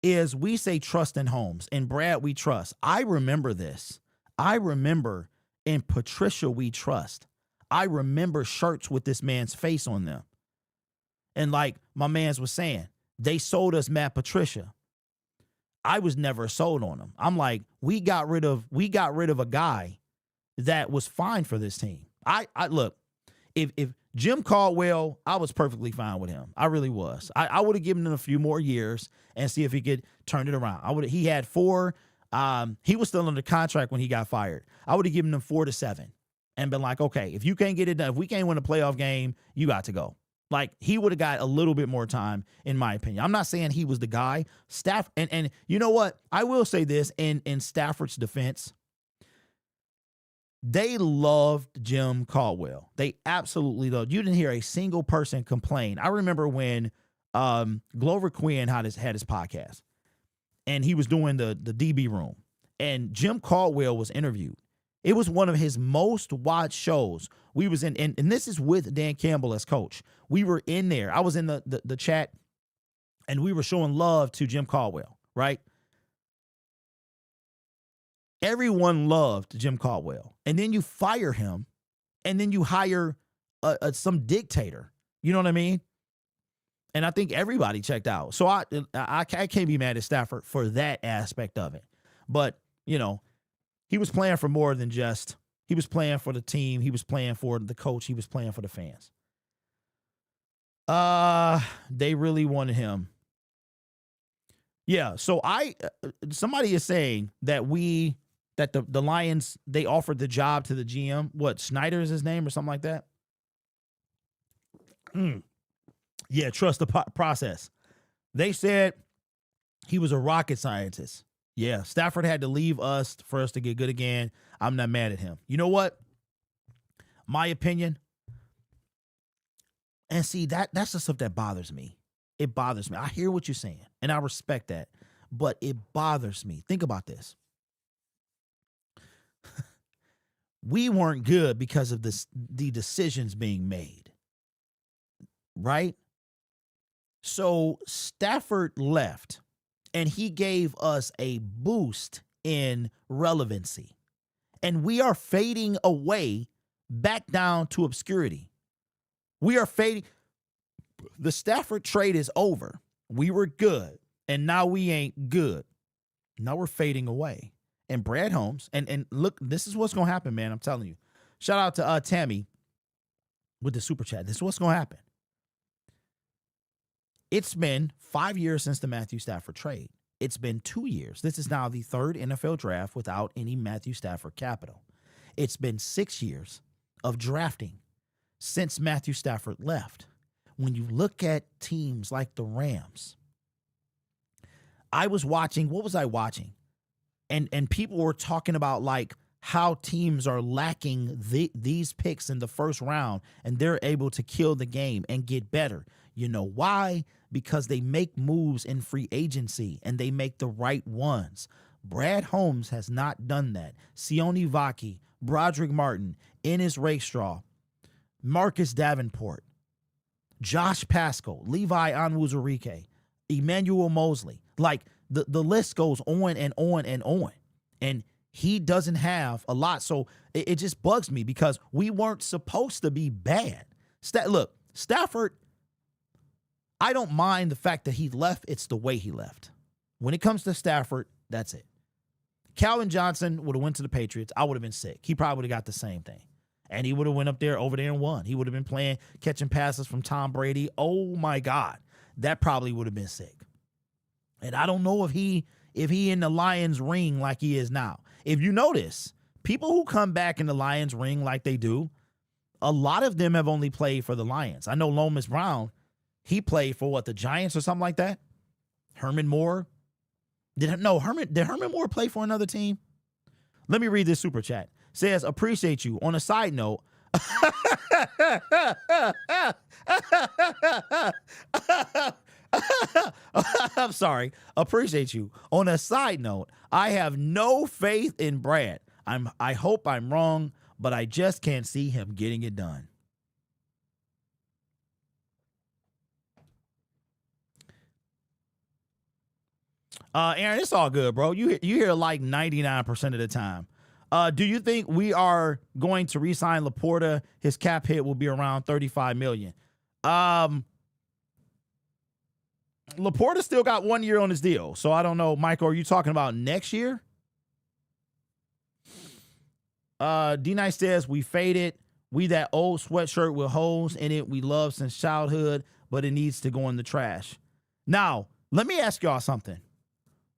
is we say trust in Holmes, and Brad we trust. I remember this. I remember in Patricia we trust. I remember shirts with this man's face on them. And like my mans was saying, they sold us Matt Patricia. I was never sold on him. I'm like, we got rid of a guy that was fine for this team. I look, if Jim Caldwell, I was perfectly fine with him. I really was. I would have given him a few more years and see if he could turn it around. He had 4. He was still under contract when he got fired. I would have given him 4 to 7 and been like, okay, if you can't get it done, if we can't win a playoff game, you got to go. Like, he would have got a little bit more time, in my opinion. I'm not saying he was the guy. And you know what? I will say this in Stafford's defense. They loved Jim Caldwell. They absolutely loved. You didn't hear a single person complain. I remember when Glover Quinn had his podcast, and he was doing the DB room, and Jim Caldwell was interviewed. It was one of his most watched shows. We was in, and this is with Dan Campbell as coach. We were in there. I was in the chat, and we were showing love to Jim Caldwell, right? Everyone loved Jim Caldwell. And then you fire him, and then you hire some dictator. You know what I mean? And I think everybody checked out. So I can't be mad at Stafford for that aspect of it. But, you know, he was playing for more than just, he was playing for the team. He was playing for the coach. He was playing for the fans. They really wanted him. Yeah. So somebody is saying that the Lions, they offered the job to the GM. What, Snyder is his name or something like that? Yeah, trust the process. They said he was a rocket scientist. Yeah, Stafford had to leave us for us to get good again. I'm not mad at him. You know what? My opinion, and see, that's the stuff that bothers me. It bothers me. I hear what you're saying, and I respect that, but it bothers me. Think about this. We weren't good because of the decisions being made, right? So Stafford left, and he gave us a boost in relevancy. And we are fading away back down to obscurity. We are fading. The Stafford trade is over. We were good, and now we ain't good. Now we're fading away. And Brad Holmes, and look, this is what's going to happen, man. I'm telling you. Shout out to Tammy with the super chat. This is what's going to happen. It's been 5 years since the Matthew Stafford trade. It's been 2 years. This is now the 3rd NFL draft without any Matthew Stafford capital. It's been 6 years of drafting since Matthew Stafford left. When you look at teams like the Rams, I was watching, what was I watching? And people were talking about like how teams are lacking these picks in the first round, and they're able to kill the game and get better. You know why? Because they make moves in free agency, and they make the right ones. Brad Holmes has not done that. Sione Vaki, Broderick Martin, Ennis Rakestraw, Marcus Davenport, Josh Pascal, Levi Onwuzurike, Emmanuel Mosley. Like, the list goes on and on and on. And he doesn't have a lot. So it just bugs me because we weren't supposed to be bad. Look, Stafford, I don't mind the fact that he left. It's the way he left. When it comes to Stafford, that's it. Calvin Johnson would have went to the Patriots. I would have been sick. He probably would have got the same thing. And he would have went over there and won. He would have been playing, catching passes from Tom Brady. Oh, my God. That probably would have been sick. And I don't know if he in the Lions ring like he is now. If you notice, people who come back in the Lions ring like they do, a lot of them have only played for the Lions. I know Lomas Brown, he played for what, the Giants or something like that? Herman Moore? Did Herman Moore play for another team? Let me read this super chat. Says, appreciate you. On a side note, I'm sorry. Appreciate you. On a side note, I have no faith in Brad. I hope I'm wrong, but I just can't see him getting it done. Aaron, it's all good, bro. You hear like 99% of the time. Do you think we are going to re-sign Laporta? His cap hit will be around $35 million. Laporta still got 1 year on his deal, so I don't know. Michael, are you talking about next year? D-Nice says, we faded. We that old sweatshirt with holes in it we love since childhood, but it needs to go in the trash. Now, let me ask y'all something.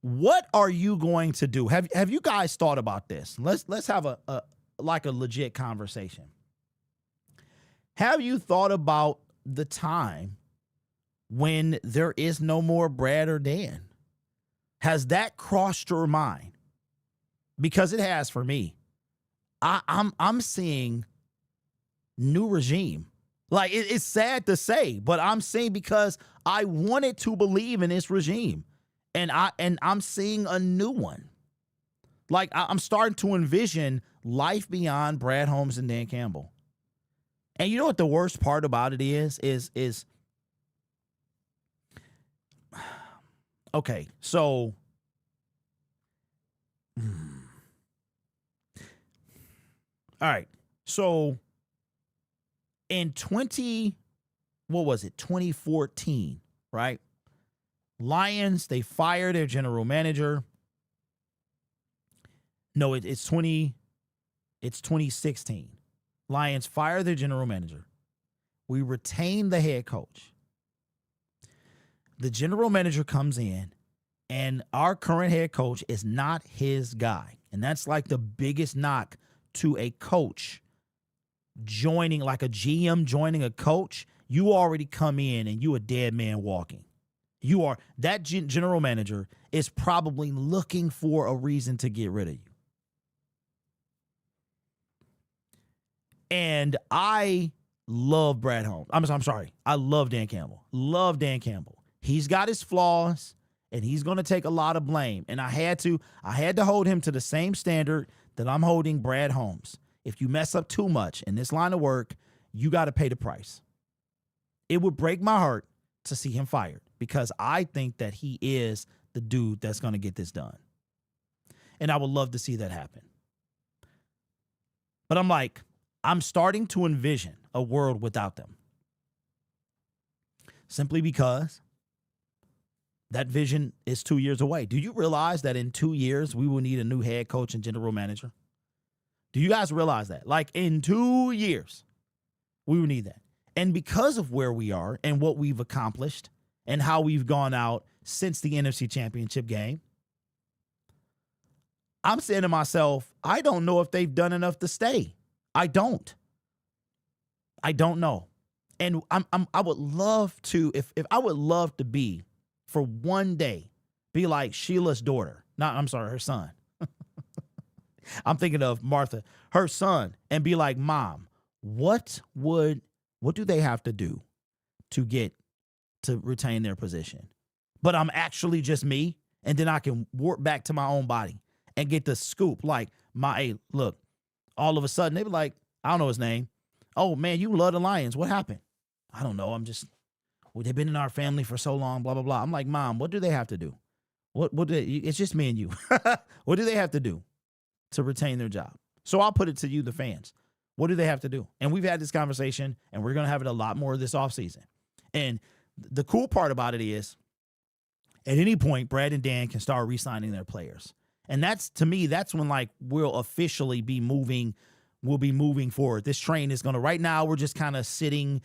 What are you going to do? Have you guys thought about this? Let's have a legit conversation. Have you thought about the time when there is no more Brad or Dan? Has that crossed your mind? Because it has for me. I'm seeing new regime. Like it's sad to say, but I'm saying because I wanted to believe in this regime. And I'm seeing a new one. Like I'm starting to envision life beyond Brad Holmes and Dan Campbell. And you know what the worst part about it is okay, so all right. So in 2014, right? Lions, they fire their general manager. No, it's 2016. Lions fire their general manager. We retain the head coach. The general manager comes in, and our current head coach is not his guy. And that's like the biggest knock to a coach joining, like a GM joining a coach. You already come in and you a dead man walking. You are that general manager is probably looking for a reason to get rid of you. And I love Brad Holmes. I'm sorry. I love Dan Campbell. Love Dan Campbell. He's got his flaws and he's going to take a lot of blame. And I had to hold him to the same standard that I'm holding Brad Holmes. If you mess up too much in this line of work, you got to pay the price. It would break my heart to see him fired because I think that he is the dude that's going to get this done. And I would love to see that happen. But I'm starting to envision a world without them. Simply because that vision is 2 years away. Do you realize that in 2 years, we will need a new head coach and general manager? Do you guys realize that? Like in 2 years, we will need that. And because of where we are and what we've accomplished and how we've gone out since the NFC Championship game, I'm saying to myself, I don't know if they've done enough to stay. I don't know. And I would love to, if I would love to be, for one day, be like Sheila's daughter. Her son. I'm thinking of Martha, her son, and be like, Mom, what do they have to do to get to retain their position? But I'm actually just me, and then I can warp back to my own body and get the scoop. Like, look, all of a sudden, they be like, I don't know his name. Oh, man, you love the Lions. What happened? I don't know. They've been in our family for so long, blah, blah, blah. I'm like, Mom, what do they have to do? It's just me and you. What do they have to do to retain their job? So I'll put it to you, the fans. What do they have to do? And we've had this conversation, and we're going to have it a lot more this offseason. And the cool part about it is, at any point, Brad and Dan can start re-signing their players. And that's, to me, that's when, like, we'll officially be moving forward. This train is going to, right now, we're just kind of sitting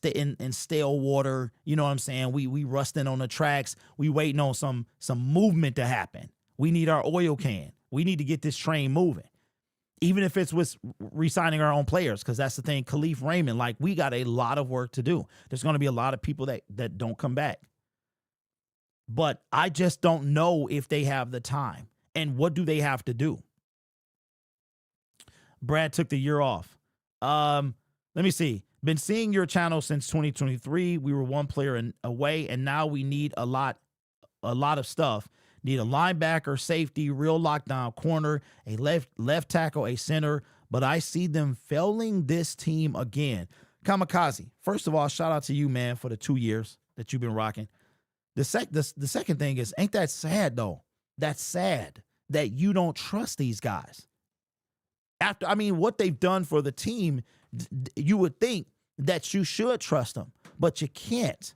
in stale water. You know what I'm saying? We rusting on the tracks. We waiting on some movement to happen. We need our oil can. We need to get this train moving. Even if it's with re-signing our own players, because that's the thing. Khalif Raymond, like, we got a lot of work to do. There's going to be a lot of people that don't come back. But I just don't know if they have the time. And what do they have to do? Brad took the year off. Let me see. Been seeing your channel since 2023. We were one player away, and now we need a lot of stuff. Need a linebacker, safety, real lockdown corner, a left tackle, a center. But I see them failing this team again. Kamikaze, first of all, shout out to you, man, for the 2 years that you've been rocking. The second thing is, ain't that sad, though? That's sad that you don't trust these guys. What they've done for the team, you would think that you should trust them, but you can't.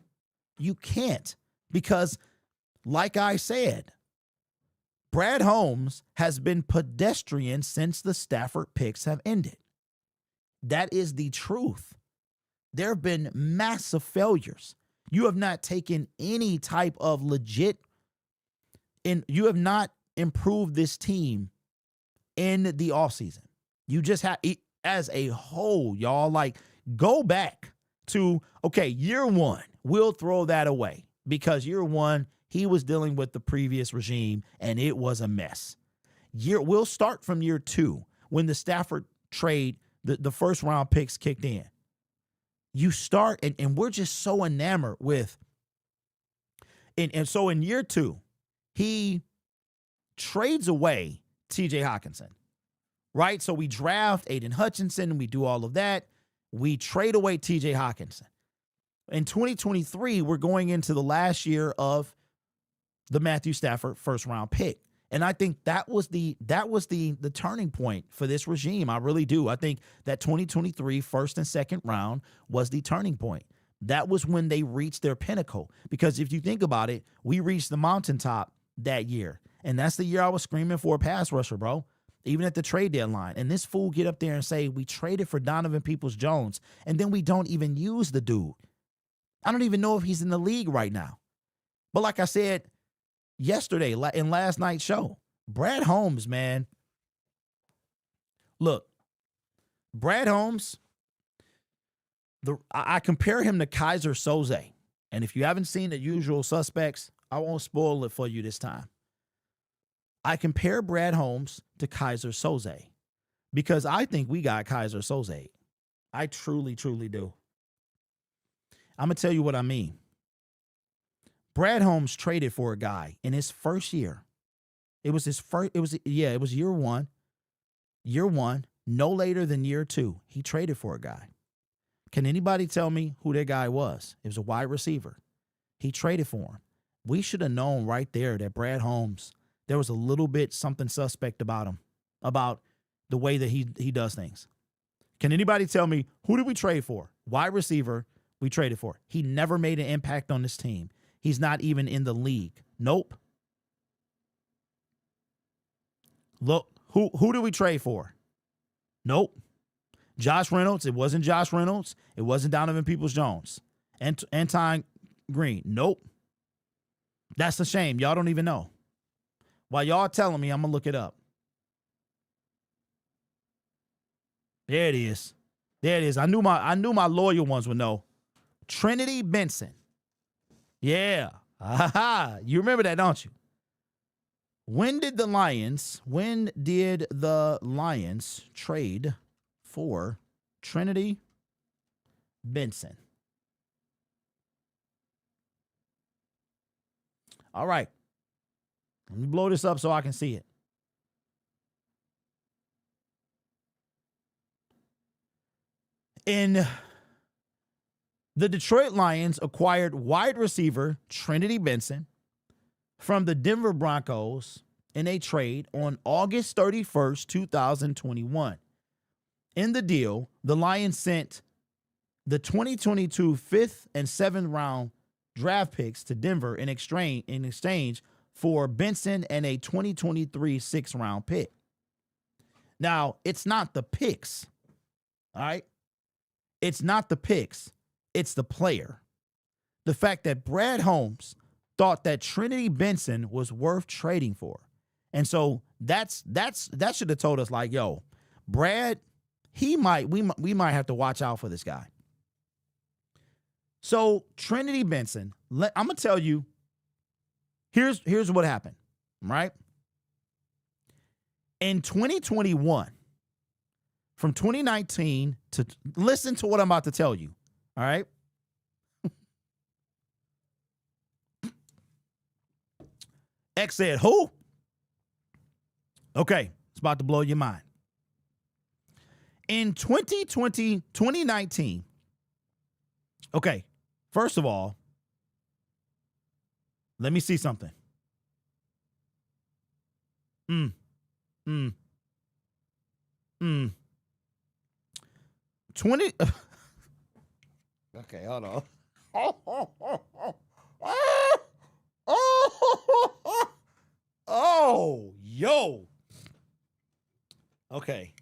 You can't, because like I said, Brad Holmes has been pedestrian since the Stafford picks have ended. That is the truth. There have been massive failures. You have not taken any type of legit, and you have not improved this team in the offseason. You just have, as a whole, y'all, like, go back to, okay, year one, we'll throw that away, because year one, he was dealing with the previous regime, and it was a mess. We'll start from year two, when the Stafford trade, the first round picks kicked in. You start, and we're just so enamored with, and so in year two, he trades away TJ Hawkinson, right? So we draft Aiden Hutchinson, and we do all of that. We trade away TJ Hawkinson. In 2023, we're going into the last year of the Matthew Stafford first round pick. And I think that was the turning point for this regime. I really do. I think that 2023 first and second round was the turning point. That was when they reached their pinnacle. Because if you think about it, we reached the mountaintop that year. And that's the year I was screaming for a pass rusher, bro. Even at the trade deadline. And this fool get up there and say, we traded for Donovan Peoples-Jones, and then we don't even use the dude. I don't even know if he's in the league right now. But like I said yesterday in last night's show, Brad Holmes, man. Look, Brad Holmes, I compare him to Kaiser Soze. And if you haven't seen The Usual Suspects, I won't spoil it for you this time. I compare Brad Holmes to Kaiser Soze because I think we got Kaiser Soze. I truly, truly do. I'm going to tell you what I mean. Brad Holmes traded for a guy in his first year. It was year one. Year one, no later than year two, he traded for a guy. Can anybody tell me who that guy was? It was a wide receiver. He traded for him. We should have known right there that Brad Holmes, there was a little bit something suspect about him, about the way that he does things. Can anybody tell me, who did we trade for? Wide receiver we traded for. He never made an impact on this team. He's not even in the league. Nope. Look, who did we trade for? Nope. Josh Reynolds. It wasn't Josh Reynolds. It wasn't Donovan Peoples-Jones. Anton Green. Nope. That's a shame. Y'all don't even know. While y'all telling me, I'm going to look it up. There it is. There it is. I knew my loyal ones would know. Trinity Benson. Yeah. Aha. You remember that, don't you? When did the Lions trade for Trinity Benson? All right. Let me blow this up so I can see it. In the Detroit Lions acquired wide receiver Trinity Benson from the Denver Broncos in a trade on August 31st, 2021. In the deal, the Lions sent the 2022 5th and 7th round draft picks to Denver in exchange for Benson and a 2023 6th round pick. Now, it's not the picks, all right? It's not the picks. It's the player. The fact that Brad Holmes thought that Trinity Benson was worth trading for. And so that should have told us, like, yo, Brad, we might have to watch out for this guy. So Trinity Benson, I'm going to tell you, here's what happened, right? In 2021, from 2019 to listen to what I'm about to tell you. All right. X said, who? Okay. It's about to blow your mind. In 2019. Okay. First of all, let me see something. 20. Okay, hold on. Oh, yo. Okay.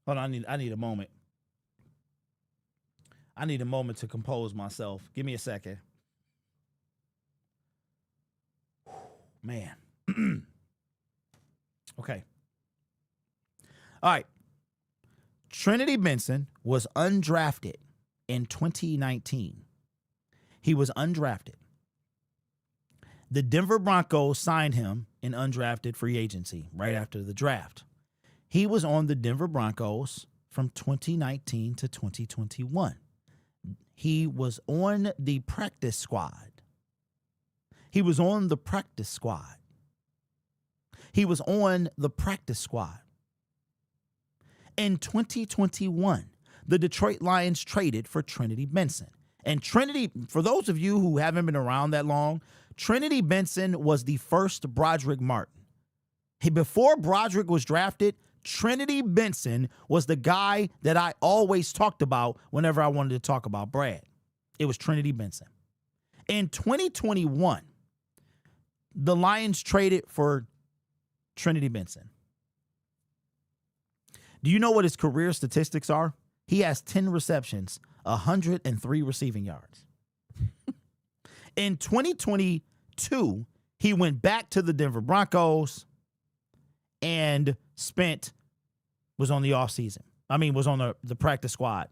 Hold on, I need a moment. I need a moment to compose myself. Give me a second. Man. Okay. All right. Trinity Benson was undrafted in 2019. He was undrafted. The Denver Broncos signed him in undrafted free agency right after the draft. He was on the Denver Broncos from 2019 to 2021. He was on the practice squad. He was on the practice squad. He was on the practice squad. In 2021, the Detroit Lions traded for Trinity Benson. And Trinity, for those of you who haven't been around that long, Trinity Benson was the first Broderick Martin. Before Broderick was drafted, Trinity Benson was the guy that I always talked about whenever I wanted to talk about Brad. It was Trinity Benson. In 2021, the Lions traded for Trinity Benson. Do you know what his career statistics are? He has 10 receptions, 103 receiving yards. In 2022, he went back to the Denver Broncos and was on the offseason. Was on the practice squad.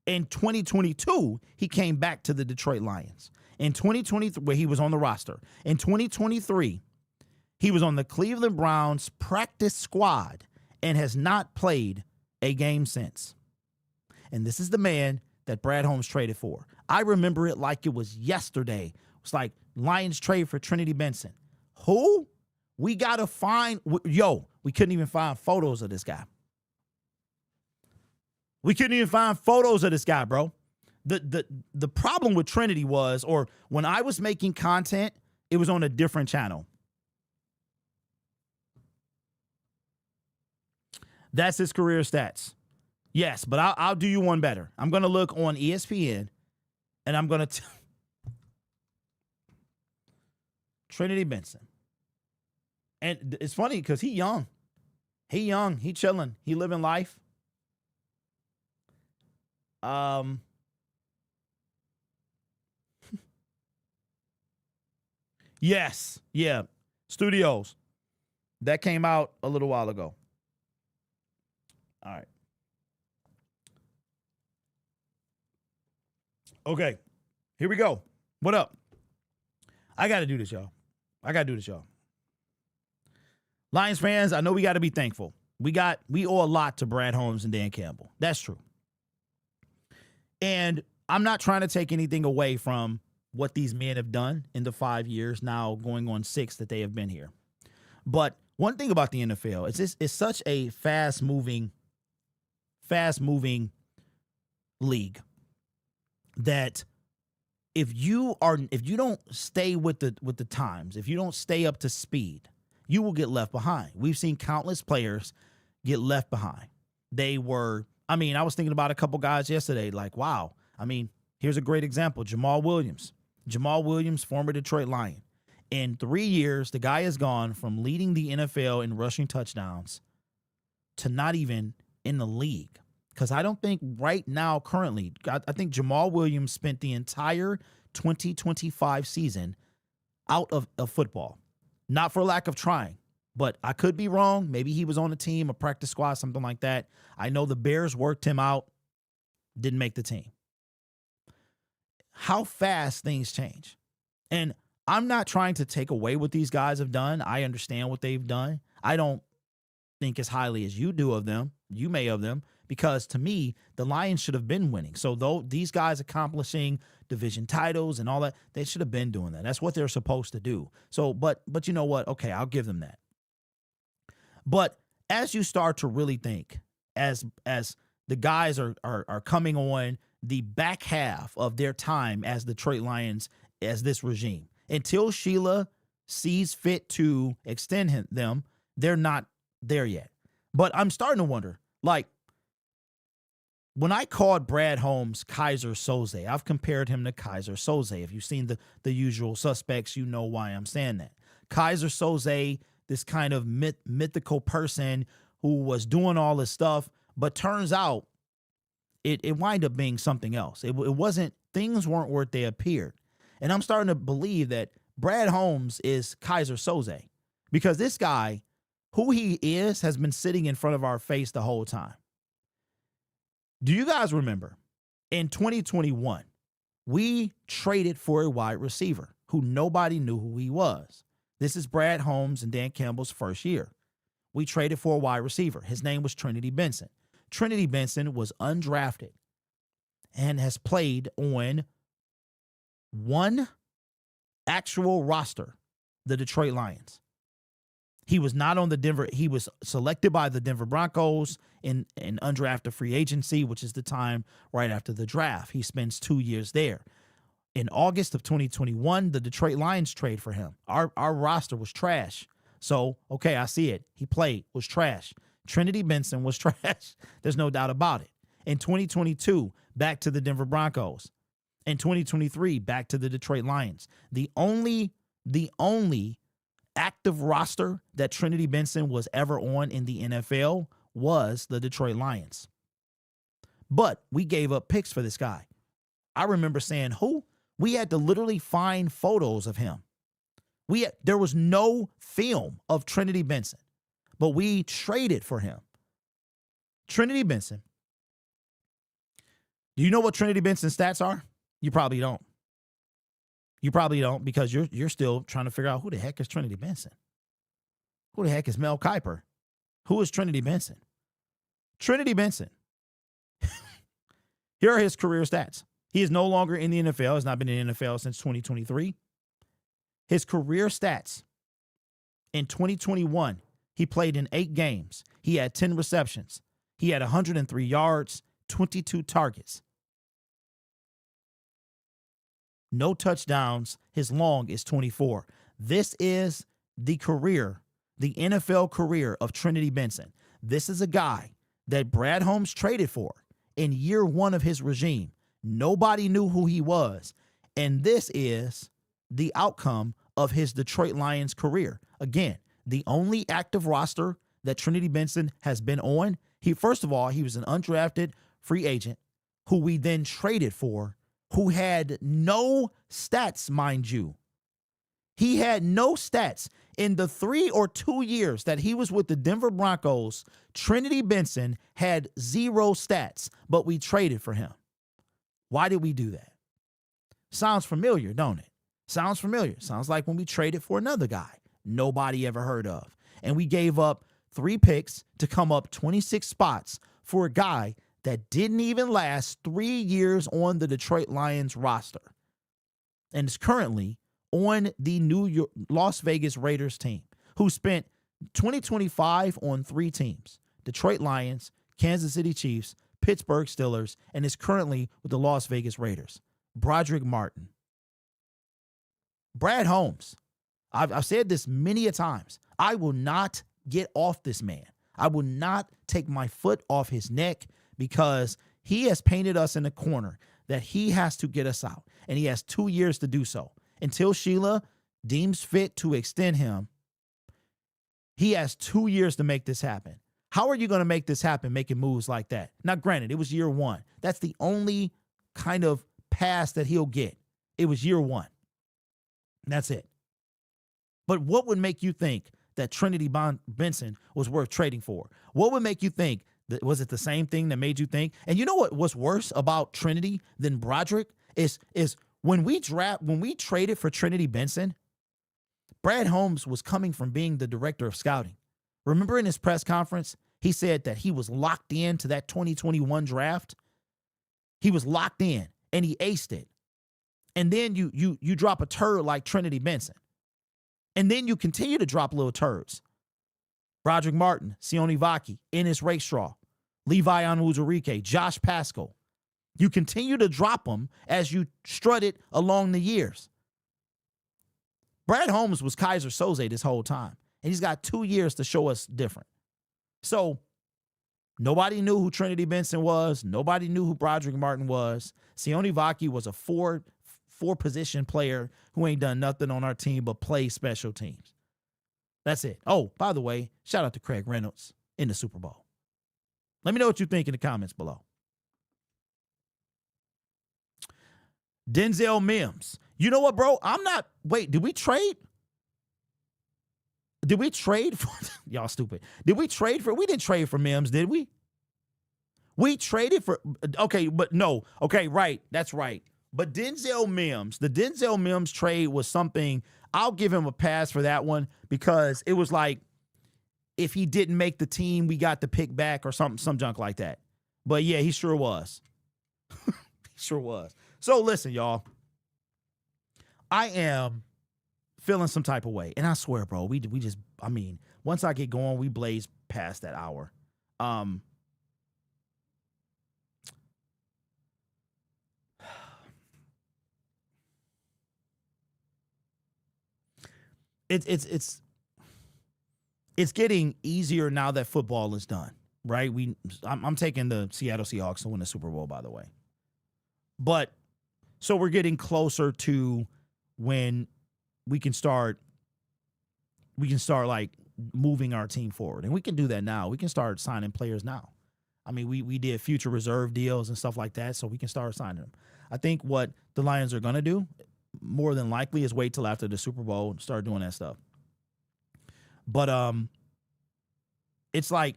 In 2022, he came back to the Detroit Lions. In 2023, where he was on the roster. In 2023, he was on the Cleveland Browns practice squad and has not played a game since. And this is the man that Brad Holmes traded for. I remember it like it was yesterday. It's like Lions trade for Trinity Benson. Who? We got to find. We couldn't even find photos of this guy. We couldn't even find photos of this guy, bro. The problem with Trinity was, or when I was making content, it was on a different channel. That's his career stats. Yes, but I'll do you one better. I'm going to look on ESPN, and I'm going to Trinity Benson. And it's funny because he young. He chilling. He living life. Yes. Yeah. Studios. That came out a little while ago. All right. Okay. Here we go. What up? I got to do this, y'all. Lions fans, I know we got to be thankful. We owe a lot to Brad Holmes and Dan Campbell. That's true. And I'm not trying to take anything away from what these men have done in the 5 years, now going on 6 that they have been here. But one thing about the NFL is it's such a fast-moving league that if you don't stay with the times, if you don't stay up to speed, you will get left behind. We've seen countless players get left behind. I was thinking about a couple guys yesterday, like, wow. Here's a great example. Jamal Williams, former Detroit Lion. In 3 years, the guy has gone from leading the NFL in rushing touchdowns to not even in the league. Because I don't think right now, currently, I think Jamal Williams spent the entire 2025 season out of football. Not for lack of trying, but I could be wrong. Maybe he was on a team, a practice squad, something like that. I know the Bears worked him out, didn't make the team. How fast things change. And I'm not trying to take away what these guys have done. I understand what they've done. I don't think as highly as you do of them, you may of them, because to me, the Lions should have been winning. So though these guys accomplishing division titles and all that, they should have been doing that. That's what they're supposed to do. So, but you know what? Okay, I'll give them that. But as you start to really think, as the guys are coming on the back half of their time as Detroit Lions, as this regime, until Sheila sees fit to extend them, they're not there yet. But I'm starting to wonder, like, when I called Brad Holmes Kaiser Soze, I've compared him to Kaiser Soze. If you've seen the usual suspects, you know why I'm saying that. Kaiser Soze, this kind of mythical person who was doing all this stuff, but turns out it wind up being something else. It wasn't, things weren't what they appeared. And I'm starting to believe that Brad Holmes is Kaiser Soze, because this guy, who he is, has been sitting in front of our face the whole time. Do you guys remember in 2021, we traded for a wide receiver who nobody knew who he was? This is Brad Holmes and Dan Campbell's first year. We traded for a wide receiver. His name was Trinity Benson. Trinity Benson was undrafted and has played on one actual roster, the Detroit Lions. He was not on the Denver. He was selected by the Denver Broncos in undrafted free agency, which is the time right after the draft. He spends 2 years there. In August of 2021, the Detroit Lions trade for him. Our roster was trash. So, okay, I see it. He played, was trash. Trinity Benson was trash. There's no doubt about it. In 2022, back to the Denver Broncos. In 2023, back to the Detroit Lions. The only active roster that Trinity Benson was ever on in the NFL was the Detroit Lions. But we gave up picks for this guy. I remember saying, who? We had to literally find photos of him. There was no film of Trinity Benson, but we traded for him. Trinity Benson. Do you know what Trinity Benson's stats are? You probably don't. You probably don't, because you're still trying to figure out, who the heck is Trinity Benson? Who the heck is Mel Kiper? Who is Trinity Benson? Trinity Benson. Here are his career stats. He is no longer in the NFL. Has not been in the NFL since 2023. His career stats. In 2021, he played in 8 games. He had 10 receptions. He had 103 yards, 22 targets. No touchdowns. His long is 24. This is the career, the NFL career of Trinity Benson. This is a guy that Brad Holmes traded for in year 1 of his regime. Nobody knew who he was. And this is the outcome of his Detroit Lions career. Again, the only active roster that Trinity Benson has been on. First of all, he was an undrafted free agent who we then traded for, who had no stats, mind you. He had no stats. In the 3 or 2 years that he was with the Denver Broncos, Trinity Benson had 0 stats, but we traded for him. Why did we do that? Sounds familiar, don't it? Sounds familiar. Sounds like when we traded for another guy nobody ever heard of. And we gave up 3 picks to come up 26 spots for a guy that didn't even last 3 years on the Detroit Lions roster and is currently on the Las Vegas Raiders team, who spent 2025 on 3 teams: Detroit Lions, Kansas City Chiefs, Pittsburgh Steelers, and is currently with the Las Vegas Raiders. Broderick Martin. Brad Holmes. I've said this many a times. I will not get off this man. I will not take my foot off his neck, because he has painted us in a corner that he has to get us out. And he has 2 years to do so. Until Sheila deems fit to extend him, he has 2 years to make this happen. How are you going to make this happen, making moves like that? Now, granted, it was year 1. That's the only kind of pass that he'll get. It was year 1. That's it. But what would make you think that Trinity Benson was worth trading for? What would make you think that, was it the same thing that made you think? And you know what's worse about Trinity than Broderick is when we traded for Trinity Benson, Brad Holmes was coming from being the director of scouting. Remember in his press conference, he said that he was locked into that 2021 draft. He was locked in and he aced it. And then you drop a turd like Trinity Benson. And then you continue to drop little turds. Broderick Martin, Sione Vaki, Ennis Rakestraw, Levi Onwuzurike, Josh Pascal. You continue to drop them as you strut it along the years. Brad Holmes was Kaiser Soze this whole time. And he's got 2 years to show us different. So nobody knew who Trinity Benson was. Nobody knew who Broderick Martin was. Sione Vaki was a four position player who ain't done nothing on our team but play special teams. That's it. Oh, by the way, shout out to Craig Reynolds in the Super Bowl. Let me know what you think in the comments below. Denzel Mims. You know what, bro? Wait, did we trade? Did we trade for y'all stupid? Did we trade for? We didn't trade for Mims, did we? We traded for okay, but no. Okay, right. That's right. But Denzel Mims, the Denzel Mims trade was something. I'll give him a pass for that one because it was like if he didn't make the team, we got the pick back or some junk like that. But yeah, he sure was. He sure was. So listen, y'all. I am feeling some type of way. And I swear, bro, we just, I mean, once I get going, we blaze past that hour. It's getting easier now that football is done, right? I'm taking the Seattle Seahawks to win the Super Bowl, by the way. But so we're getting closer to when we can start like moving our team forward. And we can do that now. We can start signing players now. I mean, we did future reserve deals and stuff like that, so we can start signing them. I think what the Lions are going to do, more than likely, is wait till after the Super Bowl and start doing that stuff. But it's like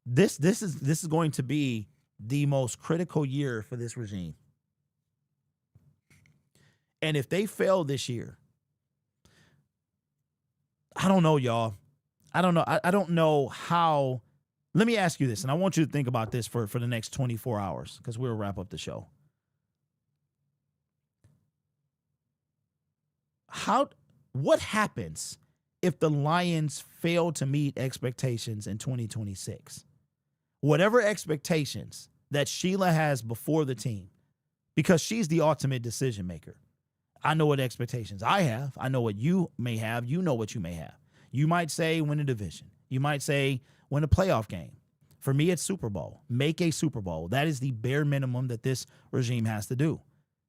this is going to be the most critical year for this regime. And if they fail this year, I don't know, y'all. I don't know. I don't know how. Let me ask you this, and I want you to think about this for the next 24 hours because we'll wrap up the show. What happens if the Lions fail to meet expectations in 2026? Whatever expectations that Sheila has before the team, because she's the ultimate decision maker. I know what expectations I have. I know what you may have. You know what you may have. You might say win a division. You might say win a playoff game. For me, it's Super Bowl. Make a Super Bowl. That is the bare minimum that this regime has to do.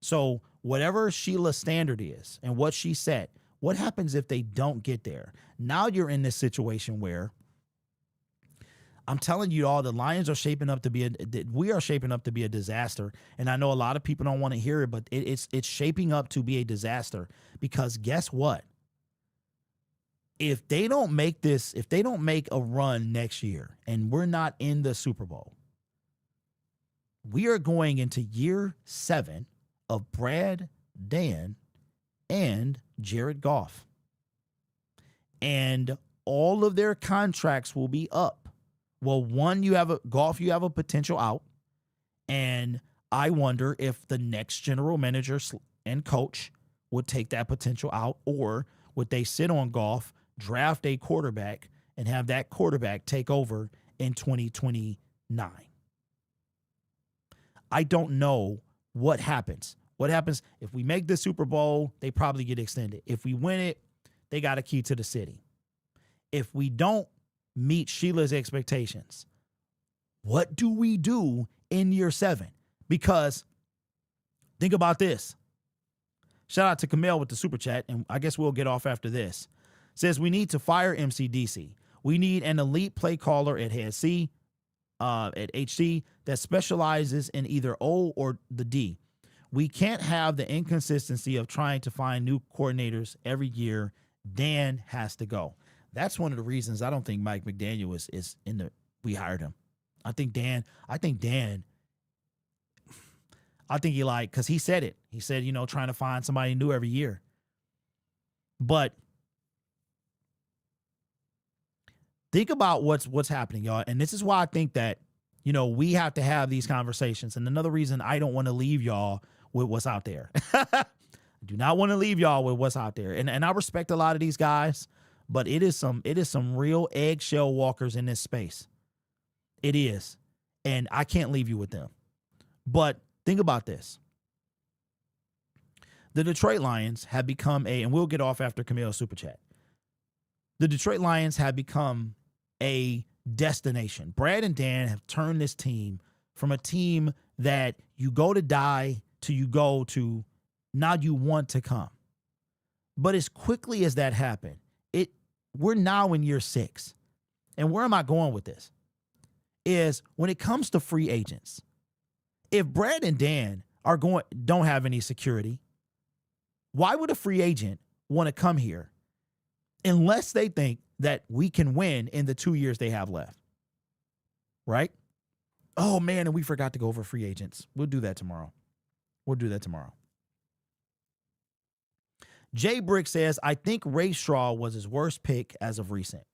So whatever Sheila's standard is and what she set, what happens if they don't get there? Now you're in this situation where I'm telling you all, the Lions are shaping up to be we are shaping up to be a disaster. And I know a lot of people don't want to hear it, but it's shaping up to be a disaster because guess what? If they don't make a run next year and we're not in the Super Bowl, we are going into year 7 of Brad, Dan, and Jared Goff. And all of their contracts will be up. Well, one, you have a potential out. And I wonder if the next general manager and coach would take that potential out, or would they sit on Goff, draft a quarterback, and have that quarterback take over in 2029? I don't know what happens. What happens if we make the Super Bowl? They probably get extended. If we win it, they got a key to the city. If we don't meet Sheila's expectations, what do we do in year 7? Because think about this. Shout out to Camille with the super chat, and I guess we'll get off after this. Says we need to fire MCDC. We need an elite play caller at HC that specializes in either O or the D. We can't have the inconsistency of trying to find new coordinators every year. Dan has to go. That's one of the reasons I don't think Mike McDaniel is in the. We hired him. I think Dan, because he said it. He said, trying to find somebody new every year. But Think about what's happening, y'all. And this is why I think that, we have to have these conversations. And another reason I don't want to leave y'all with what's out there. I do not want to leave y'all with what's out there. And I respect a lot of these guys, but it is some real eggshell walkers in this space. It is. And I can't leave you with them. But think about this. The Detroit Lions have become and we'll get off after Camille's super chat. The Detroit Lions have become a destination. Brad and Dan have turned this team from a team that you go to die to you go to now you want to come. But as quickly as that happened, we're now in year 6. And where am I going with this? Is when it comes to free agents, if Brad and Dan don't have any security, why would a free agent want to come here unless they think that we can win in the 2 years they have left? Right? Oh, man, and we forgot to go over free agents. We'll do that tomorrow. Jay Brick says, I think Ray Straw was his worst pick as of recent.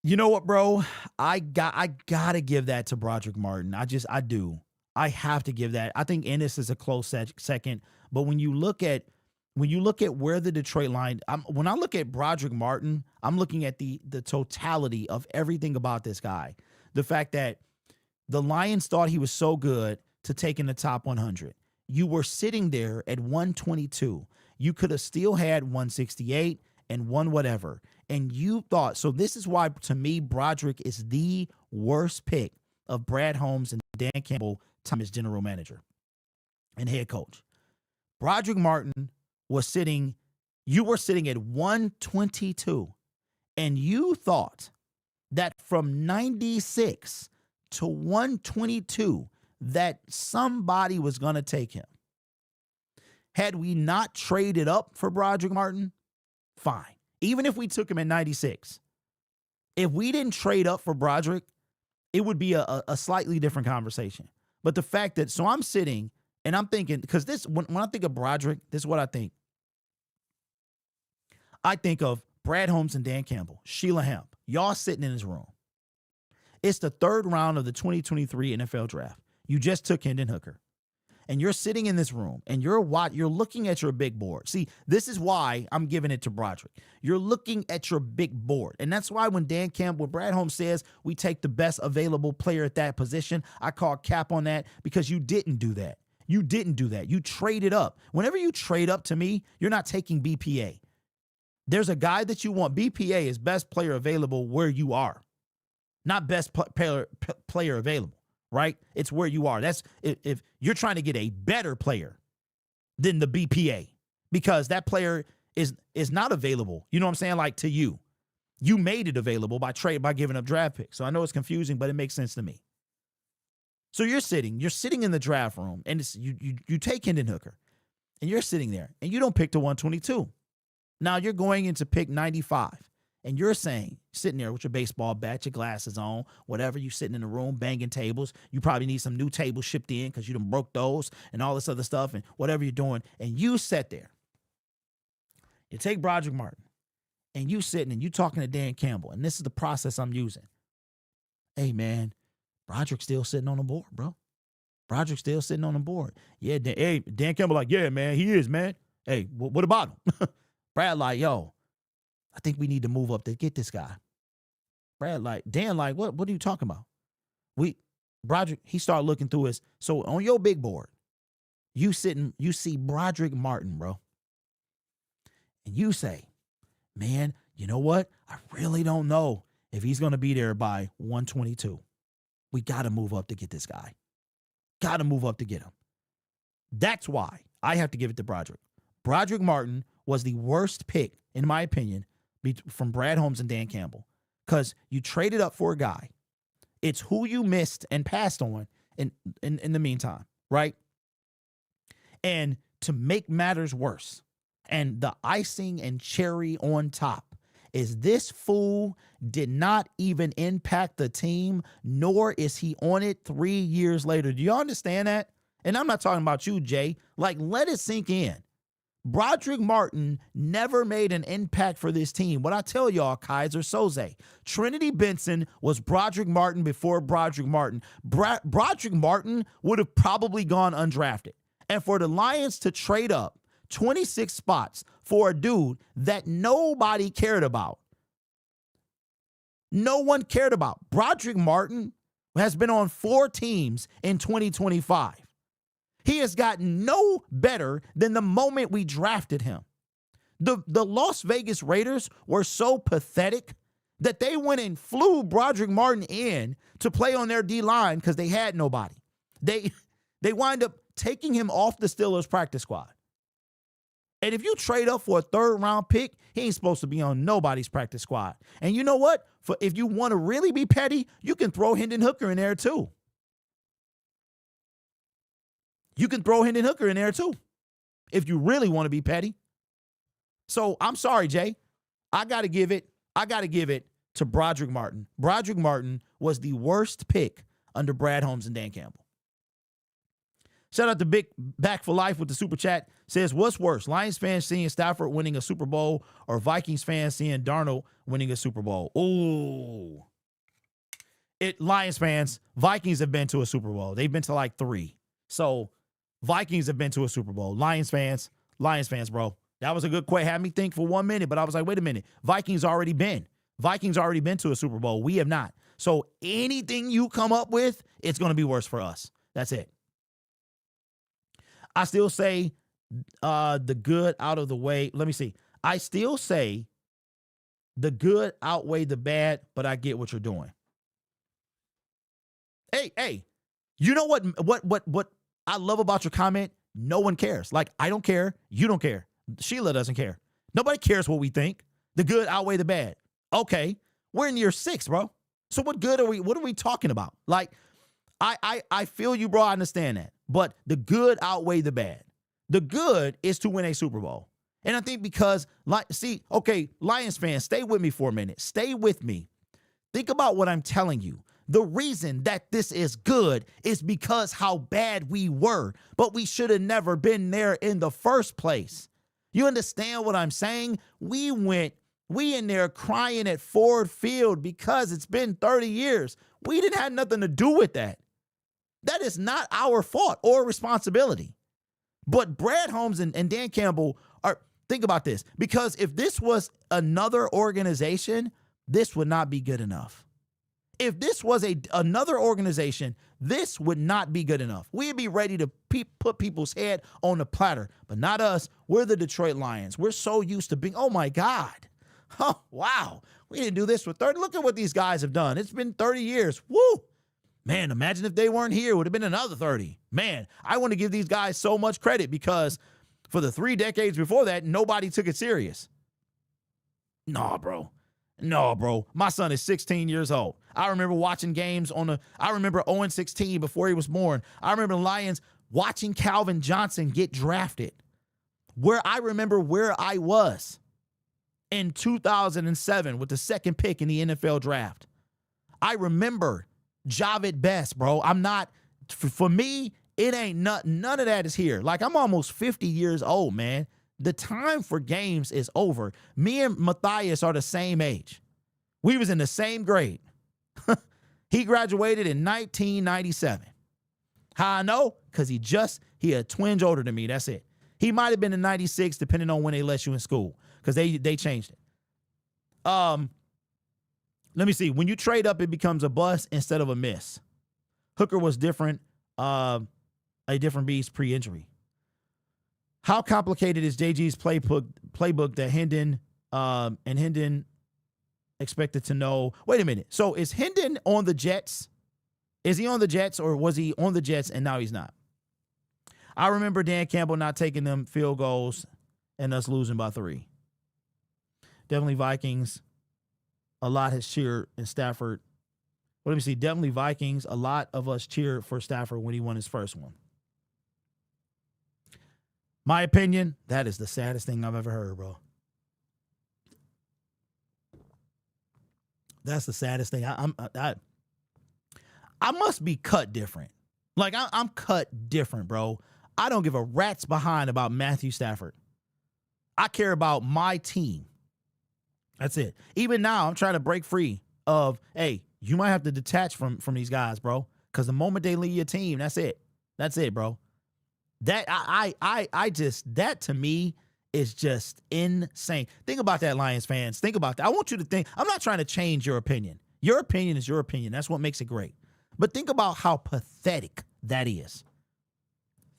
You know what, bro? I gotta give that to Broderick Martin. I do. I have to give that. I think Ennis is a close second. But when you look at where the Detroit Lions, when I look at Broderick Martin, I'm looking at the totality of everything about this guy. The fact that the Lions thought he was so good to take in the top 100. You were sitting there at 122. You could have still had 168 and one whatever. And you thought, so this is why, to me, Broderick is the worst pick of Brad Holmes and Dan Campbell time as general manager and head coach. Broderick Martin you were sitting at 122, and you thought that from 96 to 122 that somebody was going to take him. Had we not traded up for Broderick Martin, fine. Even if we took him at 96, if we didn't trade up for Broderick, it would be a slightly different conversation. But the fact that, so I'm sitting and I'm thinking, because when I think of Broderick, this is what I think. I think of Brad Holmes and Dan Campbell, Sheila Hemp, y'all sitting in his room. It's the 3rd round of the 2023 NFL draft. You just took Hendon Hooker. And you're sitting in this room and you're looking at your big board. See, this is why I'm giving it to Broderick. You're looking at your big board. And that's why when Brad Holmes says we take the best available player at that position, I call cap on that because you didn't do that. You didn't do that. You traded up. Whenever you trade up, to me, you're not taking BPA. There's a guy that you want. BPA is best player available where you are, not best player available. Right? It's where you are. That's if you're trying to get a better player than the BPA, because that player is not available. You know what I'm saying? Like, to you. You made it available by giving up draft picks. So I know it's confusing, but it makes sense to me. So you're sitting in the draft room, and you take Hendon Hooker, and you're sitting there, and you don't pick to 122. Now you're going into pick 95. And you're sitting there with your baseball bat, your glasses on, whatever, you sitting in the room, banging tables. You probably need some new tables shipped in because you done broke those and all this other stuff and whatever you're doing. And you sat there. You take Broderick Martin and you sitting and you talking to Dan Campbell. And this is the process I'm using. Hey, man, Broderick's still sitting on the board, bro. Broderick's still sitting on the board. Yeah, Dan Campbell like, yeah, man, he is, man. Hey, what about him? Brad like, yo, I think we need to move up to get this guy. Dan like, what are you talking about? Broderick, he started looking through his, so on your big board, you see Broderick Martin, bro. And you say, man, you know what? I really don't know if he's going to be there by 122. We got to move up to get this guy. Got to move up to get him. That's why I have to give it to Broderick. Broderick Martin was the worst pick, in my opinion, from Brad Holmes and Dan Campbell, because you traded up for a guy. It's who you missed and passed on in the meantime, right? And to make matters worse, and the icing and cherry on top, is this fool did not even impact the team, nor is he on it 3 years later. Do you understand that? And I'm not talking about you, Jay. Like, let it sink in. Broderick Martin never made an impact for this team. What I tell y'all, Kaiser Soze, Trinity Benson was Broderick Martin before Broderick Martin. Broderick Martin would have probably gone undrafted. And for the Lions to trade up 26 spots for a dude that nobody cared about. No one cared about. Broderick Martin has been on 4 teams in 2025. He has gotten no better than the moment we drafted him. The Las Vegas Raiders were so pathetic that they went and flew Broderick Martin in to play on their D-line because they had nobody. They wind up taking him off the Steelers practice squad. And if you trade up for a 3rd-round pick, he ain't supposed to be on nobody's practice squad. And you know what? If you want to really be petty, you can throw Hendon Hooker in there too. You can throw Hendon Hooker in there too, if you really want to be petty. So I'm sorry, Jay. I got to give it to Broderick Martin. Broderick Martin was the worst pick under Brad Holmes and Dan Campbell. Shout out to Big Back for Life with the super chat. Says, what's worse, Lions fans seeing Stafford winning a Super Bowl or Vikings fans seeing Darnold winning a Super Bowl? Ooh. Lions fans, Vikings have been to a Super Bowl. They've been to like 3. So Vikings have been to a Super Bowl. Lions fans, bro. That was a good question. Had me think for 1 minute, but I was like, wait a minute. Vikings already been to a Super Bowl. We have not. So anything you come up with, it's going to be worse for us. That's it. I still say the good out of the way. Let me see. I still say the good outweigh the bad, but I get what you're doing. Hey, you know what I love about your comment? No one cares. Like, I don't care. You don't care. Sheila doesn't care. Nobody cares what we think. The good outweigh the bad. Okay. We're in year 6, bro. So what are we talking about? Like, I feel you, bro. I understand that. But the good outweigh the bad. The good is to win a Super Bowl. And I think because, Lions fans, stay with me for a minute. Stay with me. Think about what I'm telling you. The reason that this is good is because how bad we were, but we should have never been there in the first place. You understand what I'm saying? We in there crying at Ford Field because it's been 30 years. We didn't have nothing to do with that. That is not our fault or responsibility. But Brad Holmes and Dan Campbell think about this, because if this was another organization, this would not be good enough. If this was another organization, this would not be good enough. We'd be ready to put people's head on the platter, but not us. We're the Detroit Lions. We're so used to being, oh my God. Oh, wow. We didn't do this for 30. Look at what these guys have done. It's been 30 years. Woo. Man, imagine if they weren't here. It would have been another 30. Man, I want to give these guys so much credit because for the 3 decades before that, nobody took it serious. No, bro. My son is 16 years old. I remember watching games I remember 0-16 before he was born. I remember the Lions watching Calvin Johnson get drafted. I remember where I was in 2007 with the 2nd pick in the NFL draft. I remember Javid Best, bro. For me, it ain't none of that is here. Like, I'm almost 50 years old, man. The time for games is over. Me and Matthias are the same age. We was in the same grade. He graduated in 1997. How I know? Because he a twinge older than me. That's it. He might have been in 96, depending on when they let you in school, because they changed it. Let me see. When you trade up, it becomes a bust instead of a miss. Hooker was different, a different beast pre-injury. How complicated is JG's playbook that Hendon expected to know? Wait a minute. So is Hendon on the Jets? Is he on the Jets, or was he on the Jets and now he's not? I remember Dan Campbell not taking them field goals and us losing by 3. Definitely Vikings. A lot has cheered in Stafford. Well, let me see. Definitely Vikings. A lot of us cheered for Stafford when he won his first one. My opinion, that is the saddest thing I've ever heard, bro. That's the saddest thing. I must be cut different. Like, I'm cut different, bro. I don't give a rat's behind about Matthew Stafford. I care about my team. That's it. Even now, I'm trying to break free of, hey, you might have to detach from these guys, bro. Because the moment they leave your team, that's it. That's it, bro. That I just, that to me is just insane. Think about that, Lions fans. Think about that. I want you to think. I'm not trying to change your opinion. Your opinion is your opinion. That's what makes it great. But think about how pathetic that is.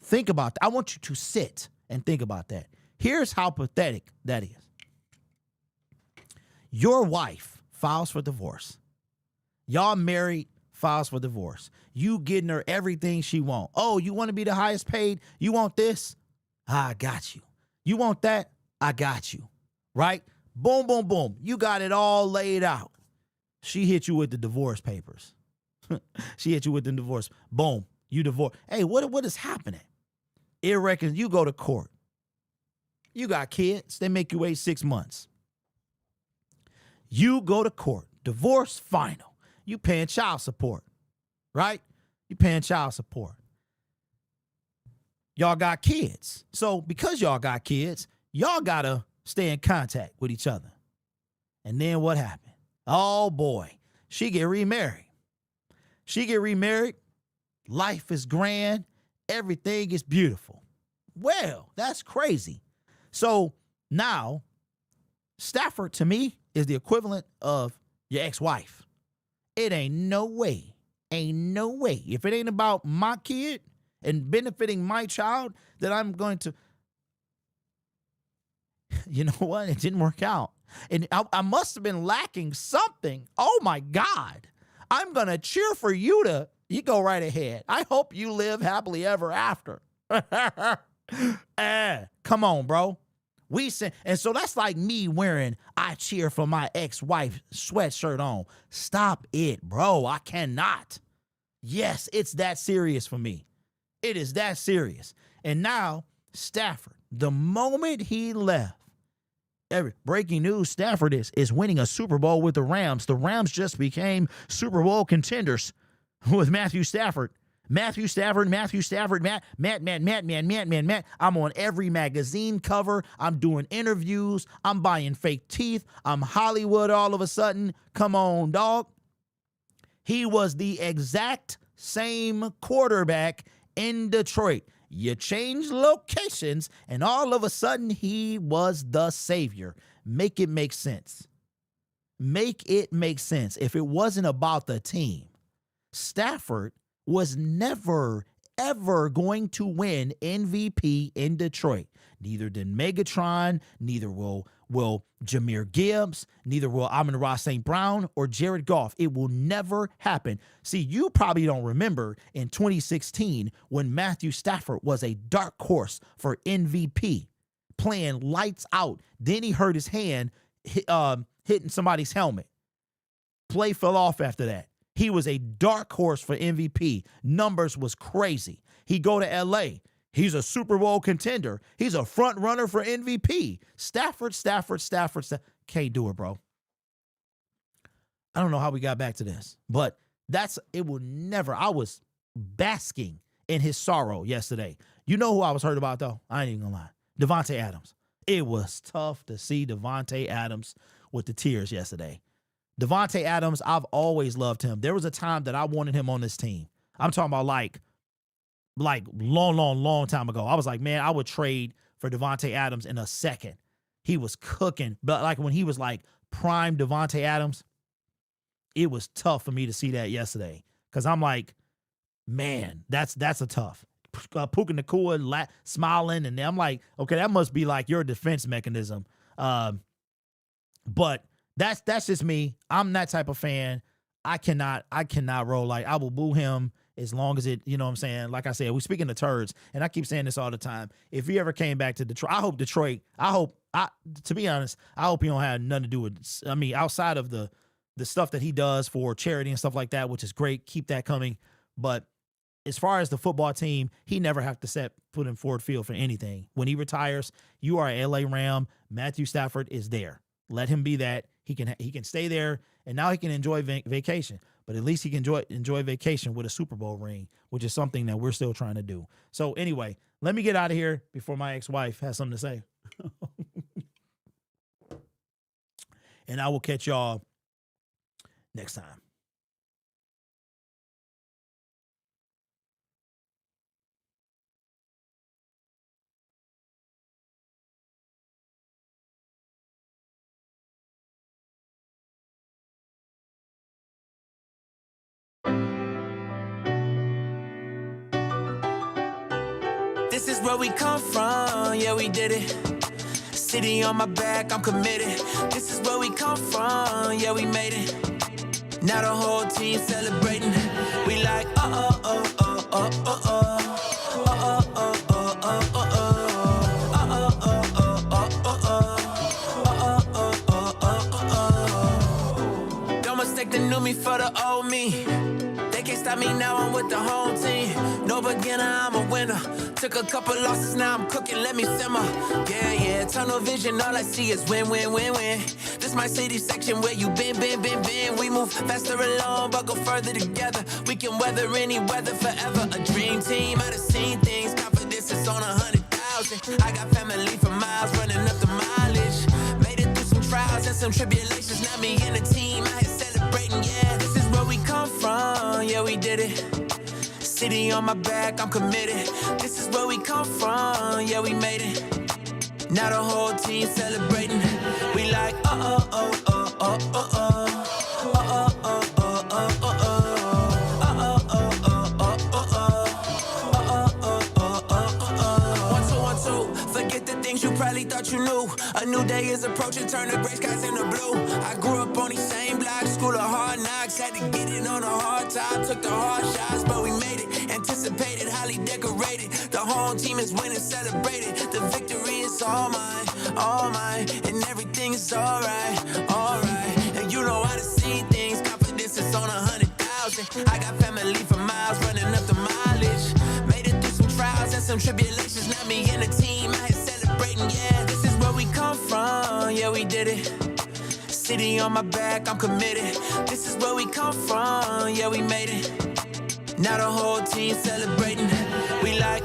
Think about that. I want you to sit and think about that. Here's how pathetic that is. Your wife files for divorce. Y'all married, files for divorce. You getting her everything she want. Oh, you want to be the highest paid? You want this? I got you. You want that? I got you. Right? Boom, boom, boom. You got it all laid out. She hit you with the divorce papers. She hit you with the divorce. Boom. You divorce. Hey, what is happening? It reckons you go to court. You got kids. They make you wait 6 months. You go to court. Divorce final. You paying child support. Right? You paying child support. Y'all got kids. So because y'all got kids, y'all got to stay in contact with each other. And then what happened? Oh, boy. She get remarried. She get remarried. Life is grand. Everything is beautiful. Well, that's crazy. So now, Stafford, to me, is the equivalent of your ex-wife. It ain't no way. Ain't no way. If it ain't about my kid and benefiting my child, that I'm going to... You know what? It didn't work out. And I must have been lacking something. Oh, my God. I'm going to cheer for you to... You go right ahead. I hope you live happily ever after. Come on, bro. And so that's like me wearing I cheer for my ex-wife sweatshirt on. Stop it, bro. I cannot. Yes, it's that serious for me. It is that serious. And now, Stafford, the moment he left, breaking news, Stafford is winning a Super Bowl with the Rams. The Rams just became Super Bowl contenders with Matthew Stafford. Matt. I'm on every magazine cover. I'm doing interviews. I'm buying fake teeth. I'm Hollywood all of a sudden. Come on, dog. He was the exact same quarterback in Detroit. You change locations, and all of a sudden, he was the savior. Make it make sense. Make it make sense. If it wasn't about the team, Stafford was never, ever going to win MVP in Detroit. Neither did Megatron, neither will Jahmyr Gibbs, neither will Amon-Ra St. Brown or Jared Goff. It will never happen. See, you probably don't remember in 2016 when Matthew Stafford was a dark horse for MVP, playing lights out. Then he hurt his hand hitting somebody's helmet. Play fell off after that. He was a dark horse for MVP. Numbers was crazy. He go to L.A. He's a Super Bowl contender. He's a front runner for MVP. Stafford. Can't do it, bro. I don't know how we got back to this, but it will never. I was basking in his sorrow yesterday. You know who I was hurt about, though? I ain't even gonna lie. Davante Adams. It was tough to see Davante Adams with the tears yesterday. Davante Adams, I've always loved him. There was a time that I wanted him on this team. I'm talking about like long time ago. I was like, man, I would trade for Davante Adams in a second. He was cooking. But like when he was like prime Davante Adams, it was tough for me to see that yesterday. Because I'm like, man, that's a tough. Puka Nakua smiling, and I'm like, okay, that must be like your defense mechanism. But that's just me. I'm that type of fan. I cannot roll like I will boo him as long as it, you know what I'm saying? Like I said, we're speaking of turds, and I keep saying this all the time. If he ever came back to Detroit, to be honest, I hope he don't have nothing to do with, I mean, outside of the stuff that he does for charity and stuff like that, which is great. Keep that coming. But as far as the football team, he never have to set foot in Ford Field for anything. When he retires, you are an LA Ram. Matthew Stafford is there. Let him be that. He can stay there, and now he can enjoy vacation. But at least he can enjoy vacation with a Super Bowl ring, which is something that we're still trying to do. So anyway, let me get out of here before my ex-wife has something to say. And I will catch y'all next time. This is where we come from, yeah, we did it. City on my back, I'm committed. This is where we come from, yeah, we made it. Now the whole team celebrating. We like, Don't mistake the new me for the old me. They can't stop me now, I'm with the home team. No beginner, I'm a winner. Took a couple losses, now I'm cooking, let me simmer. Yeah, tunnel vision, all I see is win, win, win, win. This my city section where you been. We move faster alone, but go further together. We can weather any weather forever. A dream team, I done seen things. Confidence is on 100,000. I got family for miles, running up the mileage. Made it through some trials and some tribulations. Now me and the team, I here celebrating, yeah. This is where we come from, yeah, we did it. City on my back, I'm committed. This is where we come from, yeah, we made it. Now the whole team celebrating. We like, Forget the things you probably thought you knew. A new day is approaching, turn the gray skies into blue. I grew up on these same blocks, school of hard knocks. Had to get it on a hard top, took the hard shots, but we made it. Anticipated, highly decorated. The home team is winning, celebrated. The victory is all mine, and everything is alright. And you know how to see things, confidence is on 100,000. I got family for miles, running up the mileage. Made it through some trials and some tribulations. Now me and the team, I here celebrating, yeah. This is where we come from, yeah, we did it. City on my back, I'm committed. This is where we come from, yeah, we made it. Now the whole team celebrating. We like,